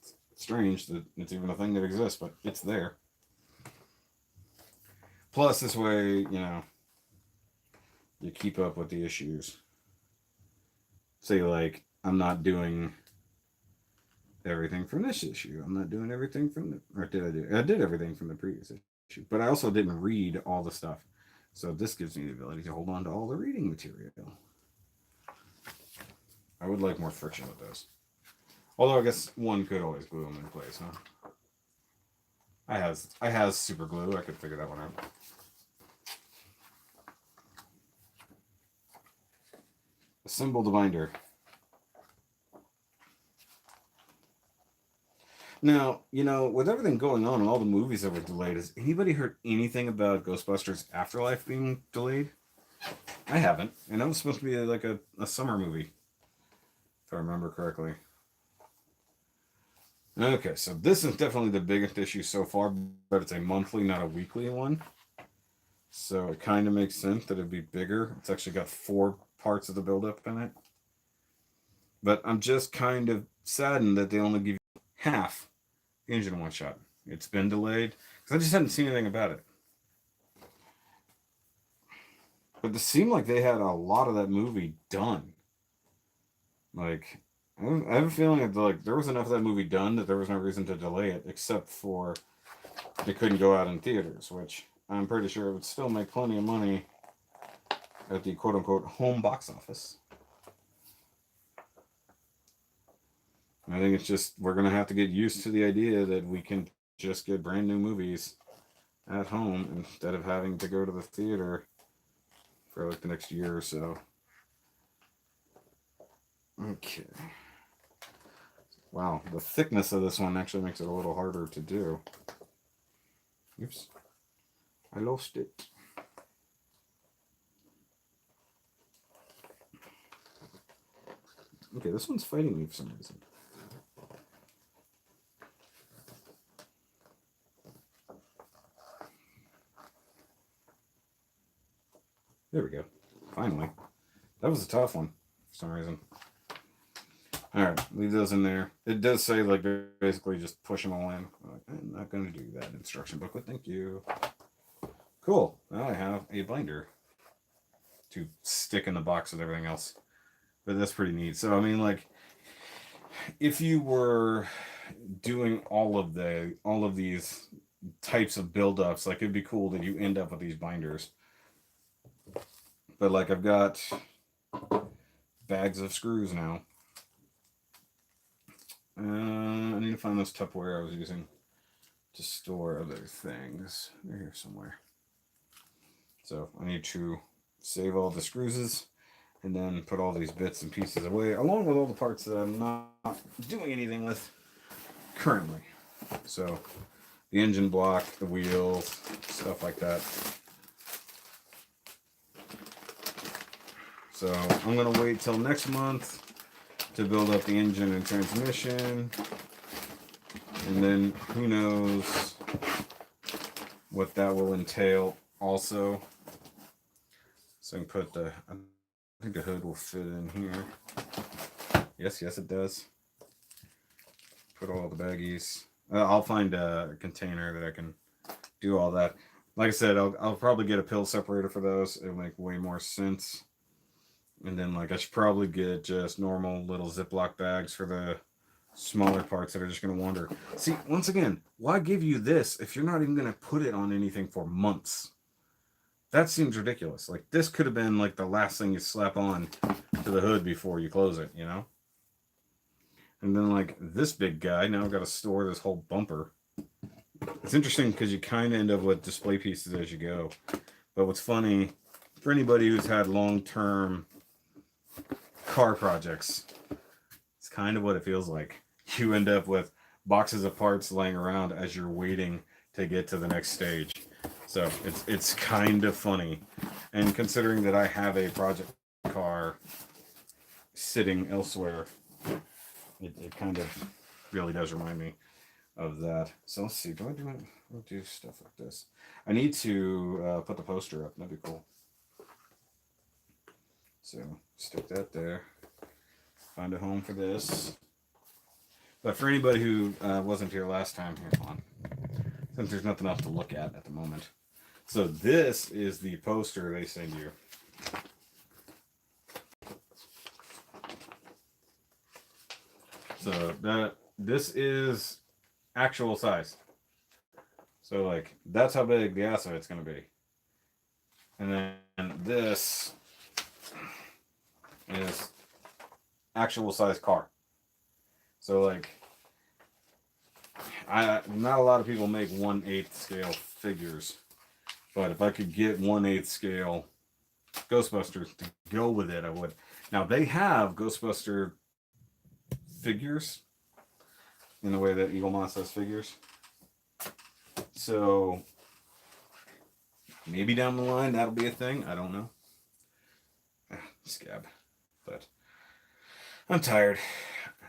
It's strange that it's even a thing that exists, but it's there. Plus, this way, you know, you keep up with the issues. Say, like, I'm not doing everything from this issue. I'm not doing everything from the, or did I do? I did everything from the previous issue, but I also didn't read all the stuff. So this gives me the ability to hold on to all the reading material. I would like more friction with those. Although I guess one could always glue them in place, huh? I has super glue. I could figure that one out. Assemble the binder. Now, you know, with everything going on and all the movies that were delayed, has anybody heard anything about Ghostbusters Afterlife being delayed? I haven't. And that was supposed to be like a summer movie, if I remember correctly. Okay, so this is definitely the biggest issue so far, but it's a monthly, not a weekly one. So it kind of makes sense that it'd be bigger. It's actually got 4 parts of the buildup in it. But I'm just kind of saddened that they only give you half the engine one shot. It's been delayed because I just hadn't seen anything about it. But it seemed like they had a lot of that movie done. Like, I have a feeling that like there was enough of that movie done that there was no reason to delay it, except for it couldn't go out in theaters, which I'm pretty sure it would still make plenty of money at the quote-unquote home box office. I think it's just we're gonna have to get used to the idea that we can just get brand new movies at home instead of having to go to the theater for like the next year or so. Okay. Wow, the thickness of this one actually makes it a little harder to do. Oops. I lost it. Okay, this one's fighting me for some reason. There we go. Finally. That was a tough one for some reason. Alright, leave those in there. It does say, like, basically just push them all in. I'm not going to do that instruction booklet. Thank you. Cool. Now I have a binder to stick in the box with everything else. But that's pretty neat. So, I mean, like, if you were doing all of these types of buildups, like, it'd be cool that you end up with these binders. But, like, I've got bags of screws now. I need to find those Tupperware I was using to store other things. They're here somewhere. So I need to save all the screws and then put all these bits and pieces away, along with all the parts that I'm not doing anything with currently. So the engine block, the wheels, stuff like that. So I'm going to wait till next month to build up the engine and transmission, and then who knows what that will entail also. So I can put the, I think the hood will fit in here. Yes, it does. Put all the baggies. I'll find a container that I can do all that. Like I said, I'll probably get a pill separator for those. It'll make way more sense. And then, like, I should probably get just normal little Ziploc bags for the smaller parts that are just going to wander. See, once again, why give you this if you're not even going to put it on anything for months? That seems ridiculous. Like, this could have been, like, the last thing you slap on to the hood before you close it, you know? And then, like, this big guy, now I've got to store this whole bumper. It's interesting because you kind of end up with display pieces as you go. But what's funny, for anybody who's had long-term car projects, it's kind of what it feels like. You end up with boxes of parts laying around as you're waiting to get to the next stage. So it's kind of funny, and considering that I have a project car sitting elsewhere, it kind of really does remind me of that. So let's see. I'll do stuff like this? I need to put the poster up. That'd be cool. So stick that there. Find a home for this. But for anybody who wasn't here last time, here's one. Since there's nothing else to look at the moment. So this is the poster they send you. So this is actual size. So like that's how big the asset's going to be. And then this is actual size car. So like not a lot of people make 1/8 scale figures, but if I could get 1/8 scale Ghostbusters to go with it, I would. Now they have Ghostbuster figures in the way that Eaglemoss has figures. So maybe down the line that'll be a thing. I don't know. Scab. But I'm tired.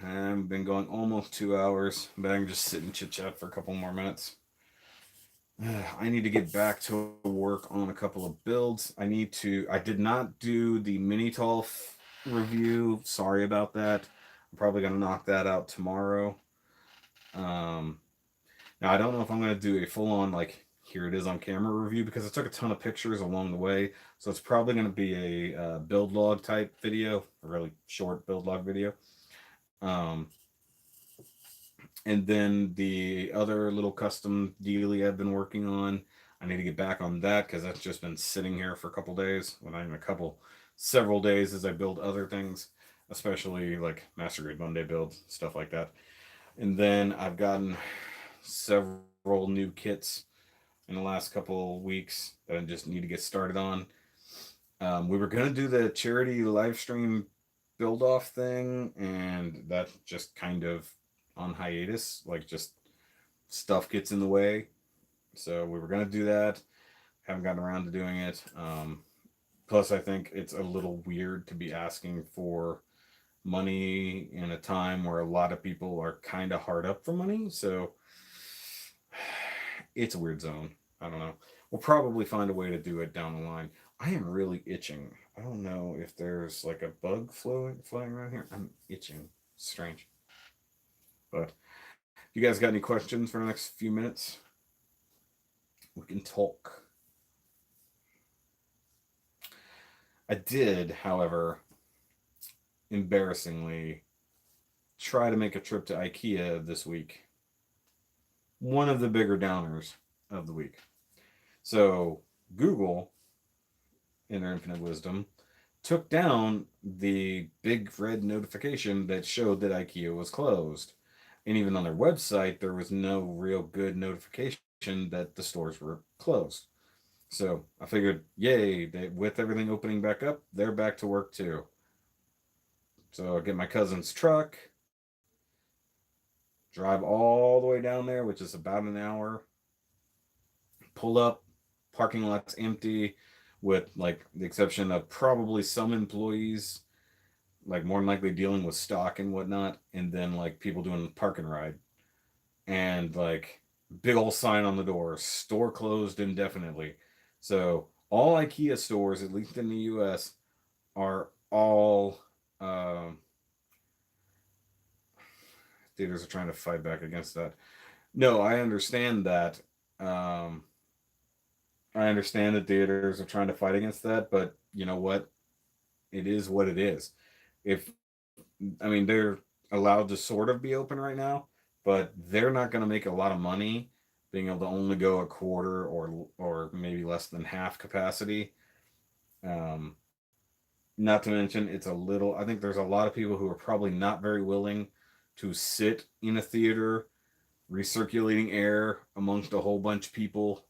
I've been going almost 2 hours, but I can just sit and chit chat for a couple more minutes. I need to get back to work on a couple of builds. I did not do the Mini-Tall review. Sorry about that. I'm probably going to knock that out tomorrow. Now, I don't know if I'm going to do a full-on, like, here it is on camera review, because I took a ton of pictures along the way. So it's probably going to be a build log type video, a really short build log video. And then the other little custom dealie I've been working on, I need to get back on that because that's just been sitting here for a couple days. Well, not even several days as I build other things, especially like Master Grade Monday builds, stuff like that. And then I've gotten several new kits in the last couple weeks that I just need to get started on. We were going to do the charity live stream build off thing, and that's just kind of on hiatus. Like, just stuff gets in the way. So we were going to do that. Haven't gotten around to doing it. Plus, I think it's a little weird to be asking for money in a time where a lot of people are kind of hard up for money. So it's a weird zone. I don't know. We'll probably find a way to do it down the line. I am really itching. I don't know if there's like a bug flying around here. I'm itching. Strange. But if you guys got any questions for the next few minutes, we can talk. I did, however, embarrassingly, try to make a trip to IKEA this week. One of the bigger downers of the week. So Google, in their infinite wisdom, took down the big red notification that showed that IKEA was closed. And even on their website, there was no real good notification that the stores were closed. So I figured, yay, with everything opening back up, they're back to work too. So I get my cousin's truck, drive all the way down there, which is about an hour, pull up, parking lot's empty, with like the exception of probably some employees, like more than likely dealing with stock and whatnot, and then like people doing the park and ride. And like big old sign on the door, store closed indefinitely. So all IKEA stores, at least in the US, are all theaters are trying to fight back against that. No, I understand that. I understand that theaters are trying to fight against that, but you know what? It is what it is. If I mean, they're allowed to sort of be open right now, but they're not going to make a lot of money being able to only go a quarter or maybe less than half capacity. Um, Not to mention, it's a little. I think there's a lot of people who are probably not very willing to sit in a theater, recirculating air amongst a whole bunch of people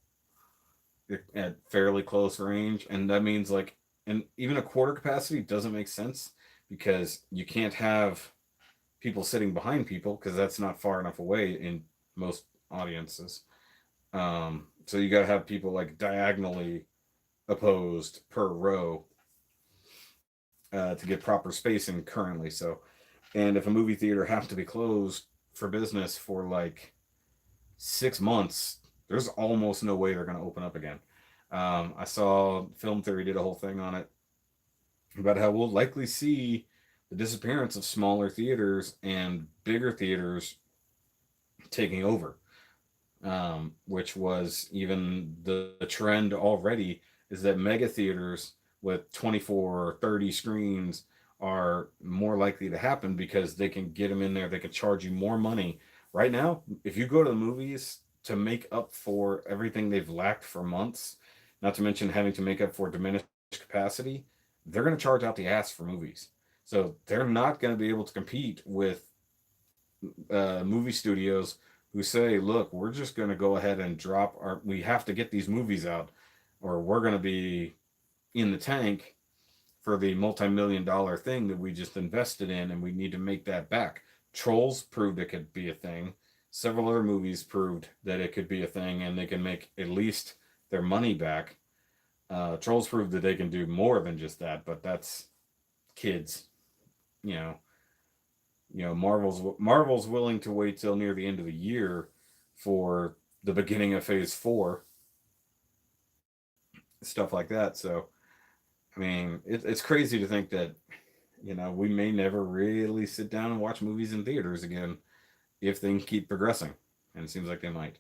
at fairly close range, and that means and even a quarter capacity doesn't make sense because you can't have people sitting behind people because that's not far enough away in most audiences. So you got to have people like diagonally opposed per row to get proper spacing currently. So, and if a movie theater has to be closed for business for like 6 months, there's almost no way they're going to open up again. I saw Film Theory did a whole thing on it about how we'll likely see the disappearance of smaller theaters and bigger theaters taking over, which was even the trend already is that mega theaters with 24 or 30 screens are more likely to happen because they can get them in there. They can charge you more money. Right now, if you go to the movies to make up for everything they've lacked for months, not to mention having to make up for diminished capacity, they're going to charge out the ass for movies. So they're not going to be able to compete with movie studios who say, look, we're just going to go ahead and drop our, we have to get these movies out, or we're going to be in the tank for the multi-million dollar thing that we just invested in, and we need to make that back. Trolls proved it could be a thing. Several other movies proved that it could be a thing, and they can make at least their money back. Trolls proved that they can do more than just that, but that's kids, you know. Marvel's willing to wait till near the end of the year for the beginning of Phase 4, stuff like that. So, I mean, it's crazy to think that we may never really sit down and watch movies in theaters again if things keep progressing, and it seems like they might.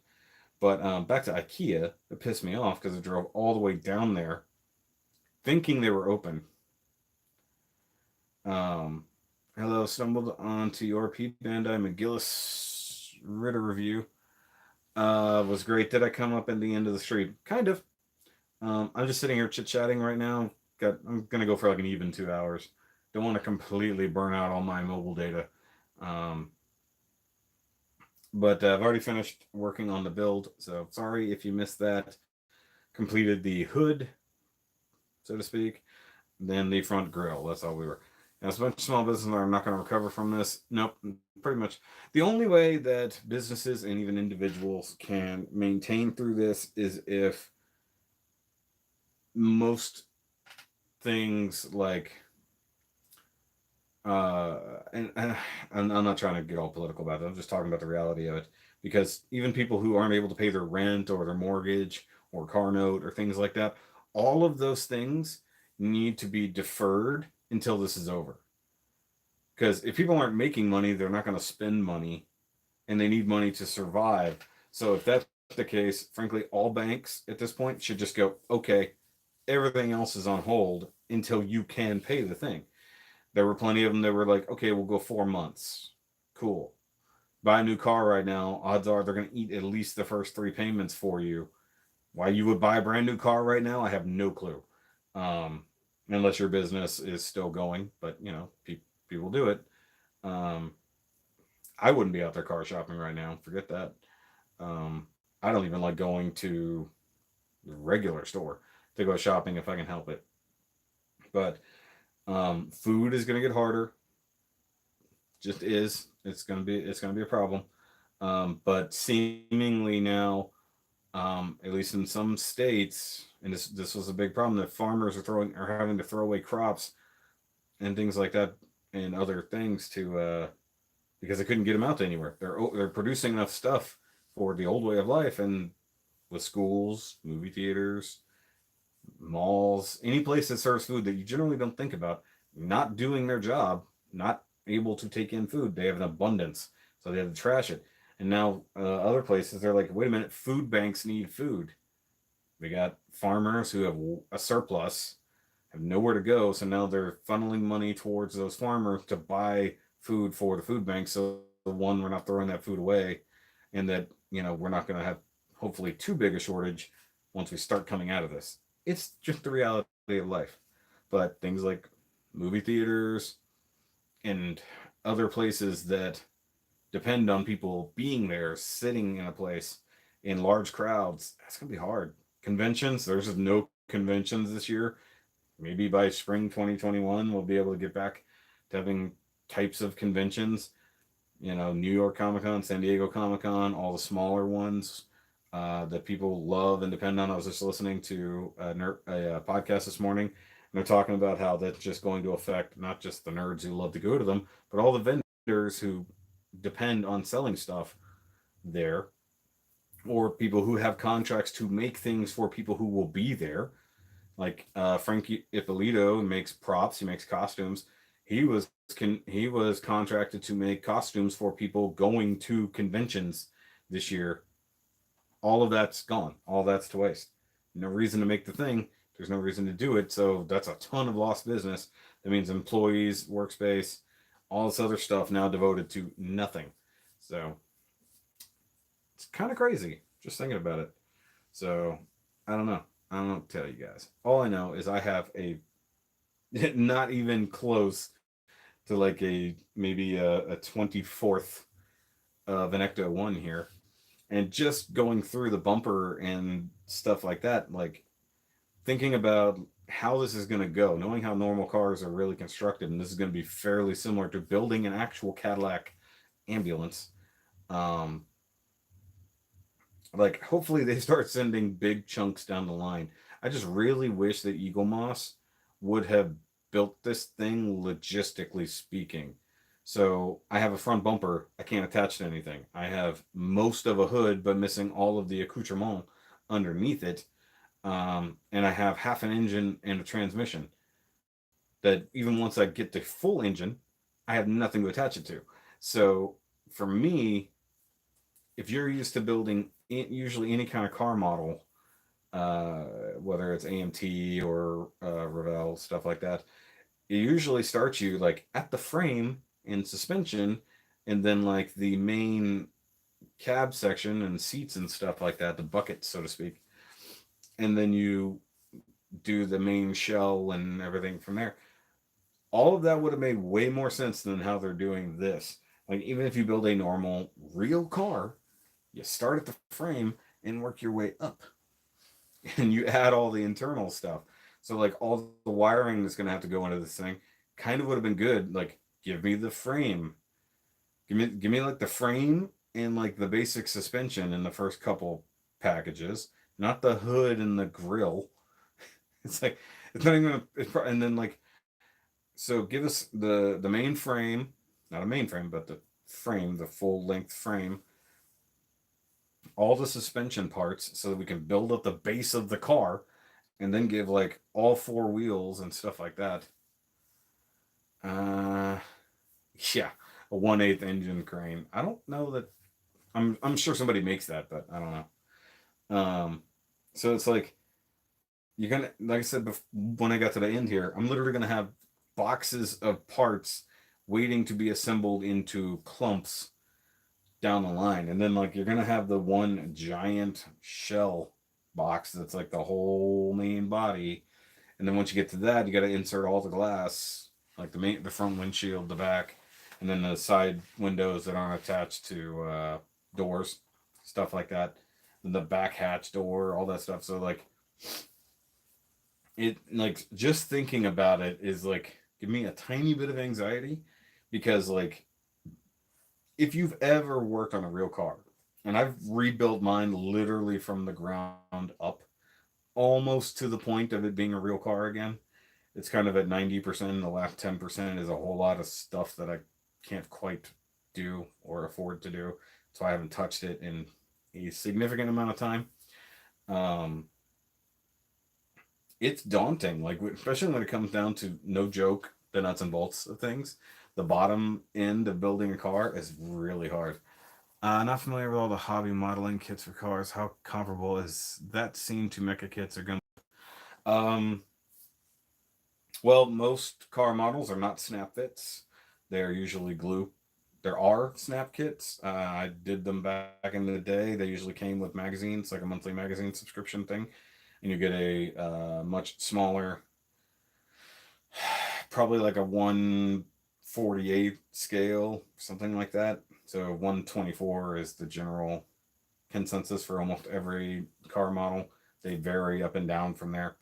But back to IKEA, it pissed me off because I drove all the way down there thinking they were open. Um, Hello, stumbled onto your Pete Bandai McGillis Ritter review. Was great. Did I come up in the end of the street? Kind of. I'm just sitting here chit chatting right now. I'm gonna go for like an even 2 hours. Don't want to completely burn out all my mobile data. Um, but I've already finished working on the build, so sorry if you missed that. Completed the hood, so to speak, then the front grill. That's all we were. Now, a bunch of small businesses are not going to recover from this. Nope, pretty much. The only way that businesses and even individuals can maintain through this is if most things like and I'm not trying to get all political about it. I'm just talking about the reality of it, because even people who aren't able to pay their rent or their mortgage or car note or things like that, all of those things need to be deferred until this is over. Because if people aren't making money, they're not going to spend money, and they need money to survive. So if that's the case, frankly, all banks at this point should just go, okay, everything else is on hold until you can pay the thing. There were plenty of them that were like, okay, we'll go 4 months. Cool. Buy a new car right now. Odds are they're going to eat at least the first 3 payments for you. Why you would buy a brand new car right now, I have no clue. Um, Unless your business is still going, but people do it. Um, I wouldn't be out there car shopping right now. Forget that. I don't even like going to the regular store to go shopping if I can help it. But food is going to get harder. Just is. It's gonna be a problem. But seemingly now, at least in some states, and this was a big problem, that farmers are having to throw away crops and things like that and other things to because they couldn't get them out anywhere. They're producing enough stuff for the old way of life, and with schools, movie theaters, malls, any place that serves food that you generally don't think about, not doing their job, not able to take in food. They have an abundance, so they have to trash it. And now other places, they're like, wait a minute, food banks need food. We got farmers who have a surplus, have nowhere to go, so now they're funneling money towards those farmers to buy food for the food bank. So one, we're not throwing that food away, and that we're not going to have hopefully too big a shortage once we start coming out of this. It's just the reality of life. But things like movie theaters and other places that depend on people being there, sitting in a place in large crowds, that's going to be hard. Conventions, there's just no conventions this year. Maybe by spring 2021, we'll be able to get back to having types of conventions. You know, New York Comic Con, San Diego Comic Con, all the smaller ones that people love and depend on. I was just listening to a podcast this morning, and they're talking about how that's just going to affect not just the nerds who love to go to them, but all the vendors who depend on selling stuff there, or people who have contracts to make things for people who will be there. Like Frankie Ippolito makes props, he makes costumes. He was contracted to make costumes for people going to conventions this year. All of that's gone. All that's to waste. No reason to make the thing. There's no reason to do it. So that's a ton of lost business. That means employees, workspace, all this other stuff now devoted to nothing. So it's kind of crazy just thinking about it. So I don't know. I don't know what to tell you guys. All I know is I have a not even close to like a maybe a 24th of an ECTO-1 here. And just going through the bumper and stuff like that, like thinking about how this is going to go, knowing how normal cars are really constructed, and this is going to be fairly similar to building an actual Cadillac ambulance. Um, like hopefully they start sending big chunks down the line. I just really wish that Eaglemoss would have built this thing logistically speaking. So I have a front bumper I can't attach to anything. I have most of a hood but missing all of the accoutrement underneath it. And I have half an engine and a transmission that even once I get the full engine, I have nothing to attach it to. So for me, if you're used to building usually any kind of car model, uh, whether it's AMT or Revell, stuff like that, it usually starts you like at the frame in suspension, and then like the main cab section and seats and stuff like that, the bucket, so to speak. And then you do the main shell and everything from there. All of that would have made way more sense than how they're doing this. Like, even if you build a normal, real car, you start at the frame and work your way up, and you add all the internal stuff. So, like, all the wiring that's going to have to go into this thing kind of would have been good. Like, give me the frame, give me like the frame and like the basic suspension in the first couple packages, not the hood and the grill. It's like it's not even. And then like so, give us the main frame, not a main frame, but the frame, the full length frame, all the suspension parts, so that we can build up the base of the car, and then give like all four wheels and stuff like that. Uh, yeah, a 1/8 engine crane. I don't know that. I'm sure somebody makes that, but I don't know. So it's like you're gonna, like I said, when I got to the end here, I'm literally gonna have boxes of parts waiting to be assembled into clumps down the line, and then like you're gonna have the one giant shell box that's like the whole main body, and then once you get to that, you got to insert all the glass, like the front windshield, the back, and then the side windows that aren't attached to doors, stuff like that, and the back hatch door, all that stuff. So like it, like just thinking about it is like give me a tiny bit of anxiety, because like if you've ever worked on a real car, and I've rebuilt mine literally from the ground up, almost to the point of it being a real car again. It's kind of at 90%, and the last 10% is a whole lot of stuff that I can't quite do or afford to do. So I haven't touched it in a significant amount of time. Um, it's daunting, like especially when it comes down to, no joke, the nuts and bolts of things. The bottom end of building a car is really hard. Not familiar with all the hobby modeling kits for cars. How comparable is that scene to mecha kits or gun? Um, well, most car models are not snap fits. They're usually glue. There are snap kits. I did them back in the day. They usually came with magazines, like a monthly magazine subscription thing, and you get a much smaller, probably like a 1/48 scale, something like that. So 1/24 is the general consensus for almost every car model. They vary up and down from there.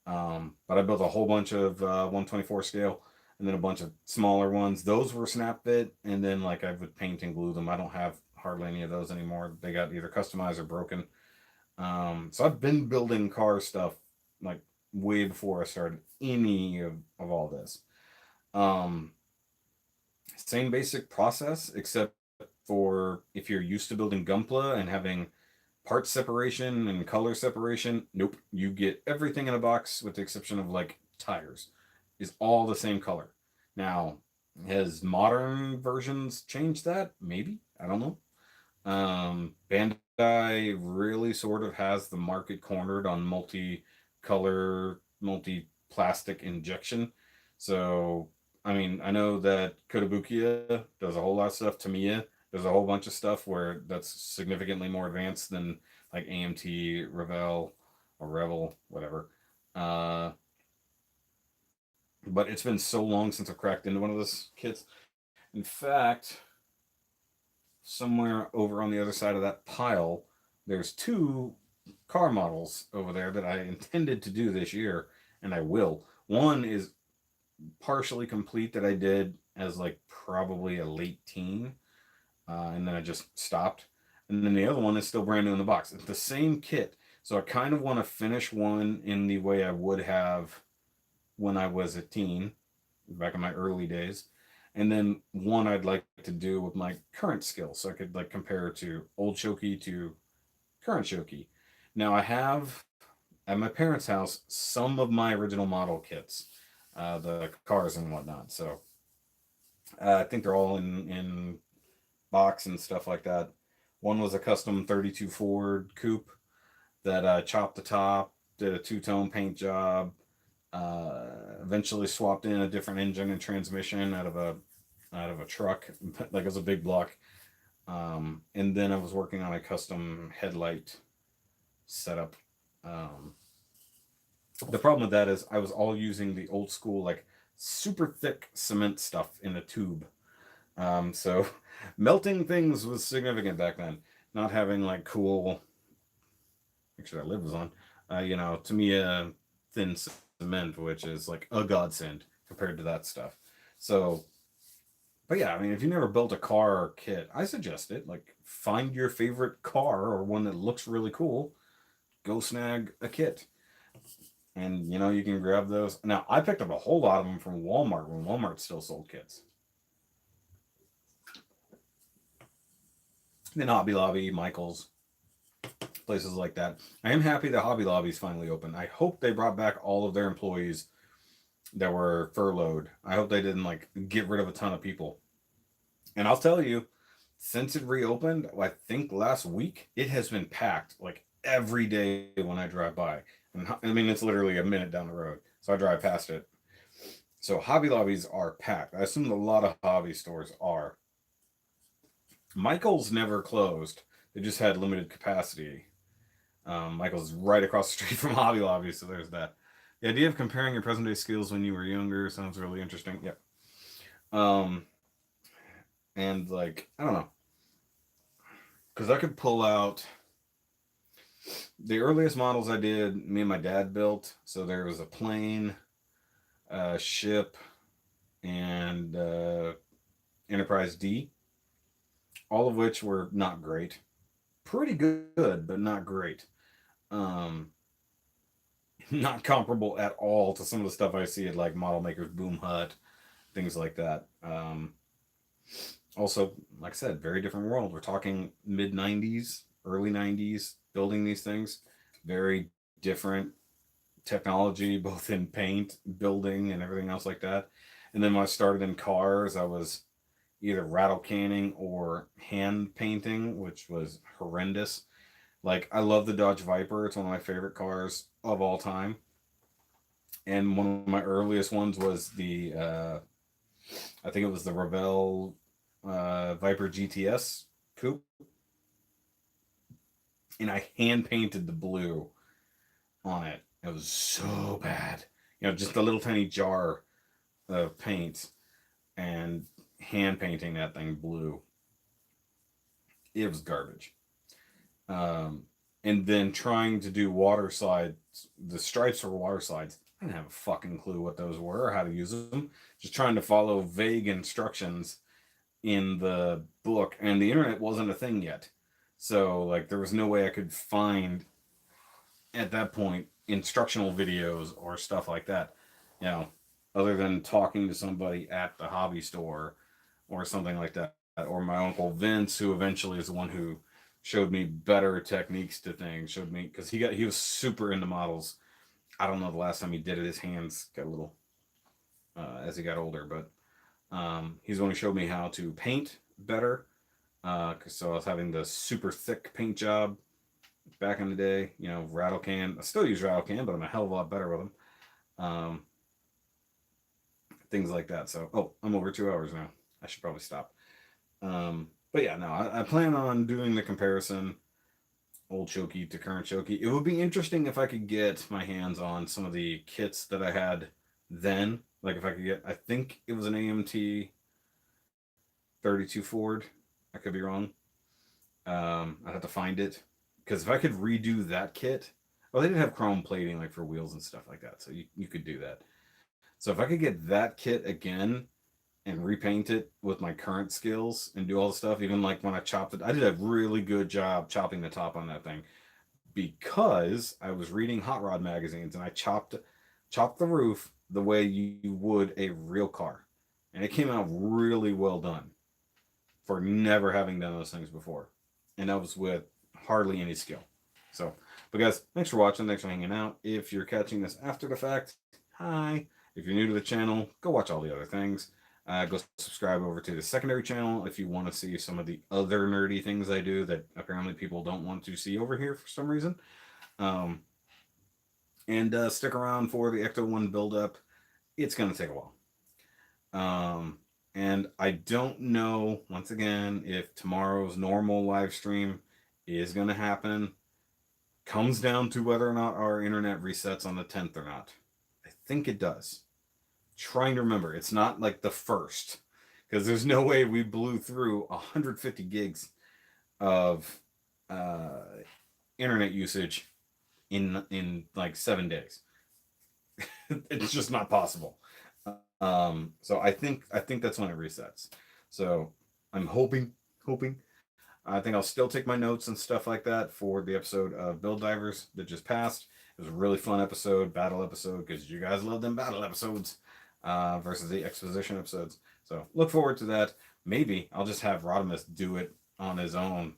But I built a whole bunch of 1/24 scale. and then a bunch of smaller ones. Those were snap fit, and then like I would paint and glue them. I don't have hardly any of those anymore. They got either customized or broken. So I've been building car stuff like way before I started any of all this. Um, Same basic process, except for if you're used to building Gunpla and having part separation and color separation, nope. You get everything in a box with the exception of like tires, is all the same color. Now, has modern versions changed that? Maybe. I don't know. Bandai really sort of has the market cornered on multi-color, multi-plastic injection. So, I mean, I know that Kotobukiya does a whole lot of stuff. Tamiya does a whole bunch of stuff where that's significantly more advanced than like AMT, Revel, or Revel, whatever. Uh, but it's been so long since I've cracked into one of those kits. In fact, somewhere over on the other side of that pile, there's two car models over there that I intended to do this year, and I will. One is partially complete that I did as like probably a late teen, and then I just stopped. And then the other one is still brand new in the box. It's the same kit, so I kind of want to finish one in the way I would have when I was a teen, back in my early days, and then one I'd like to do with my current skills, so I could like compare to old Shoki to current Shoki. Now I have at my parents' house some of my original model kits, the cars and whatnot. So I think they're all in box and stuff like that. One was a custom 32 Ford coupe that chopped the top, did a two-tone paint job, eventually swapped in a different engine and transmission out of a truck, like it was a big block. And then I was working on a custom headlight setup. Um, the problem with that is I was all using the old school like super thick cement stuff in a tube. So melting things was significant back then. Not having like cool, actually that lid was on. To me, thin cement, which is like a godsend compared to that stuff. So, but yeah, I mean, if you never built a car kit, I suggest it. Like, find your favorite car or one that looks really cool. Go snag a kit, and you can grab those. Now, I picked up a whole lot of them from Walmart when Walmart still sold kits. Then Hobby Lobby, Michaels, places like that. I am happy that Hobby Lobby's finally open. I hope they brought back all of their employees that were furloughed. I hope they didn't like get rid of a ton of people. And I'll tell you, since it reopened, I think last week, it has been packed like every day when I drive by. And I mean, it's literally a minute down the road. So I drive past it. So Hobby Lobbies are packed. I assume a lot of hobby stores are. Michael's never closed. They just had limited capacity. Michael's right across the street from Hobby Lobby, so there's that. The idea of comparing your present day skills when you were younger sounds really interesting. Yep. Um, and like I don't know, because I could pull out the earliest models I did. Me and my dad built. So there was a plane, a ship, and Enterprise D, all of which were not great. Pretty good, but not great. Um, Not comparable at all to some of the stuff I see at like Model Maker's Boom Hut, things like that. Also, like I said, very different world. We're talking mid 90s, early 90s, building these things. Very different technology, both in paint, building, and everything else like that. And then when I started in cars, I was either rattle canning or hand painting, which was horrendous. Like, I love the Dodge Viper. It's one of my favorite cars of all time. And one of my earliest ones was I think it was the Revell Viper GTS coupe. And I hand painted the blue on it. It was so bad. Just a little tiny jar of paint and hand painting that thing blue. It was garbage. Um, and then trying to do water slides, the stripes for water slides. didn't have a fucking clue what those were or how to use them. Just trying to follow vague instructions in the book, and the internet wasn't a thing yet. So like there was no way I could find at that point instructional videos or stuff like that. You know, other than talking to somebody at the hobby store or something like that, or my uncle Vince, who eventually is the one who showed me better techniques to things. Showed me because he was super into models. I don't know the last time he did it. His hands got a little as he got older, but he's the one who showed me how to paint better. So I was having the super thick paint job back in the day. You know, rattle can. I still use rattle can, but I'm a hell of a lot better with them. Um, Things like that. So, oh, I'm over 2 hours now. I should probably stop. But yeah, no, I plan on doing the comparison, old Shoki to current Shoki. It would be interesting if I could get my hands on some of the kits that I had then. Like if I could get, I think it was an AMT 32 Ford. I could be wrong. I'd have to find it because if I could redo that kit, well, they didn't have chrome plating like for wheels and stuff like that, so you could do that. So if I could get that kit again and repaint it with my current skills and do all the stuff, even like when I chopped it, I did a really good job chopping the top on that thing because I was reading hot rod magazines and I chopped the roof the way you would a real car, and it came out really well done for never having done those things before, and that was with hardly any skill. So, but guys, thanks for watching. Thanks for hanging out. If you're catching this after the fact, hi. If you're new to the channel, go watch all the other things. Go subscribe over to the secondary channel if you want to see some of the other nerdy things I do that apparently people don't want to see over here for some reason. Um, and stick around for the ECTO-1 build-up. It's going to take a while. And I don't know, once again, if tomorrow's normal live stream is going to happen. Comes down to whether or not our internet resets on the 10th or not. I think it does. Trying to remember, it's not like the first, because there's no way we blew through 150 gigs of uh, internet usage in like 7 days. It's just not possible. So I think that's when it resets. So I'm hoping. I think I'll still take my notes and stuff like that for the episode of Build Divers that just passed. It was a really fun episode, battle episode, because you guys love them battle episodes versus the exposition episodes. So look forward to that. Maybe I'll just have Rodimus do it on his own.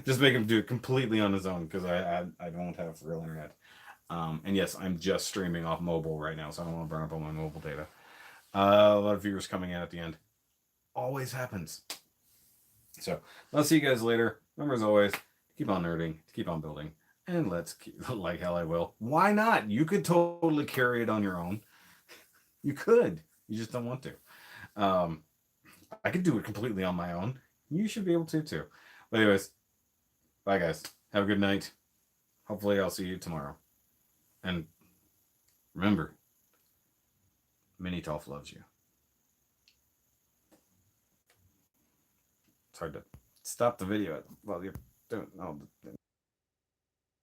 Just make him do it completely on his own because I don't have real internet. And yes, I'm just streaming off mobile right now, so I don't want to burn up all my mobile data. A lot of viewers coming in at the end. Always happens. So I'll see you guys later. Remember, as always, keep on nerding, keep on building, and let's keep, like hell I will. Why not? You could totally carry it on your own. You could. You just don't want to. I could do it completely on my own. You should be able to too. But anyways, bye guys. Have a good night. Hopefully I'll see you tomorrow. And remember, Mini Tolf loves you. It's hard to stop the video while you're doing all the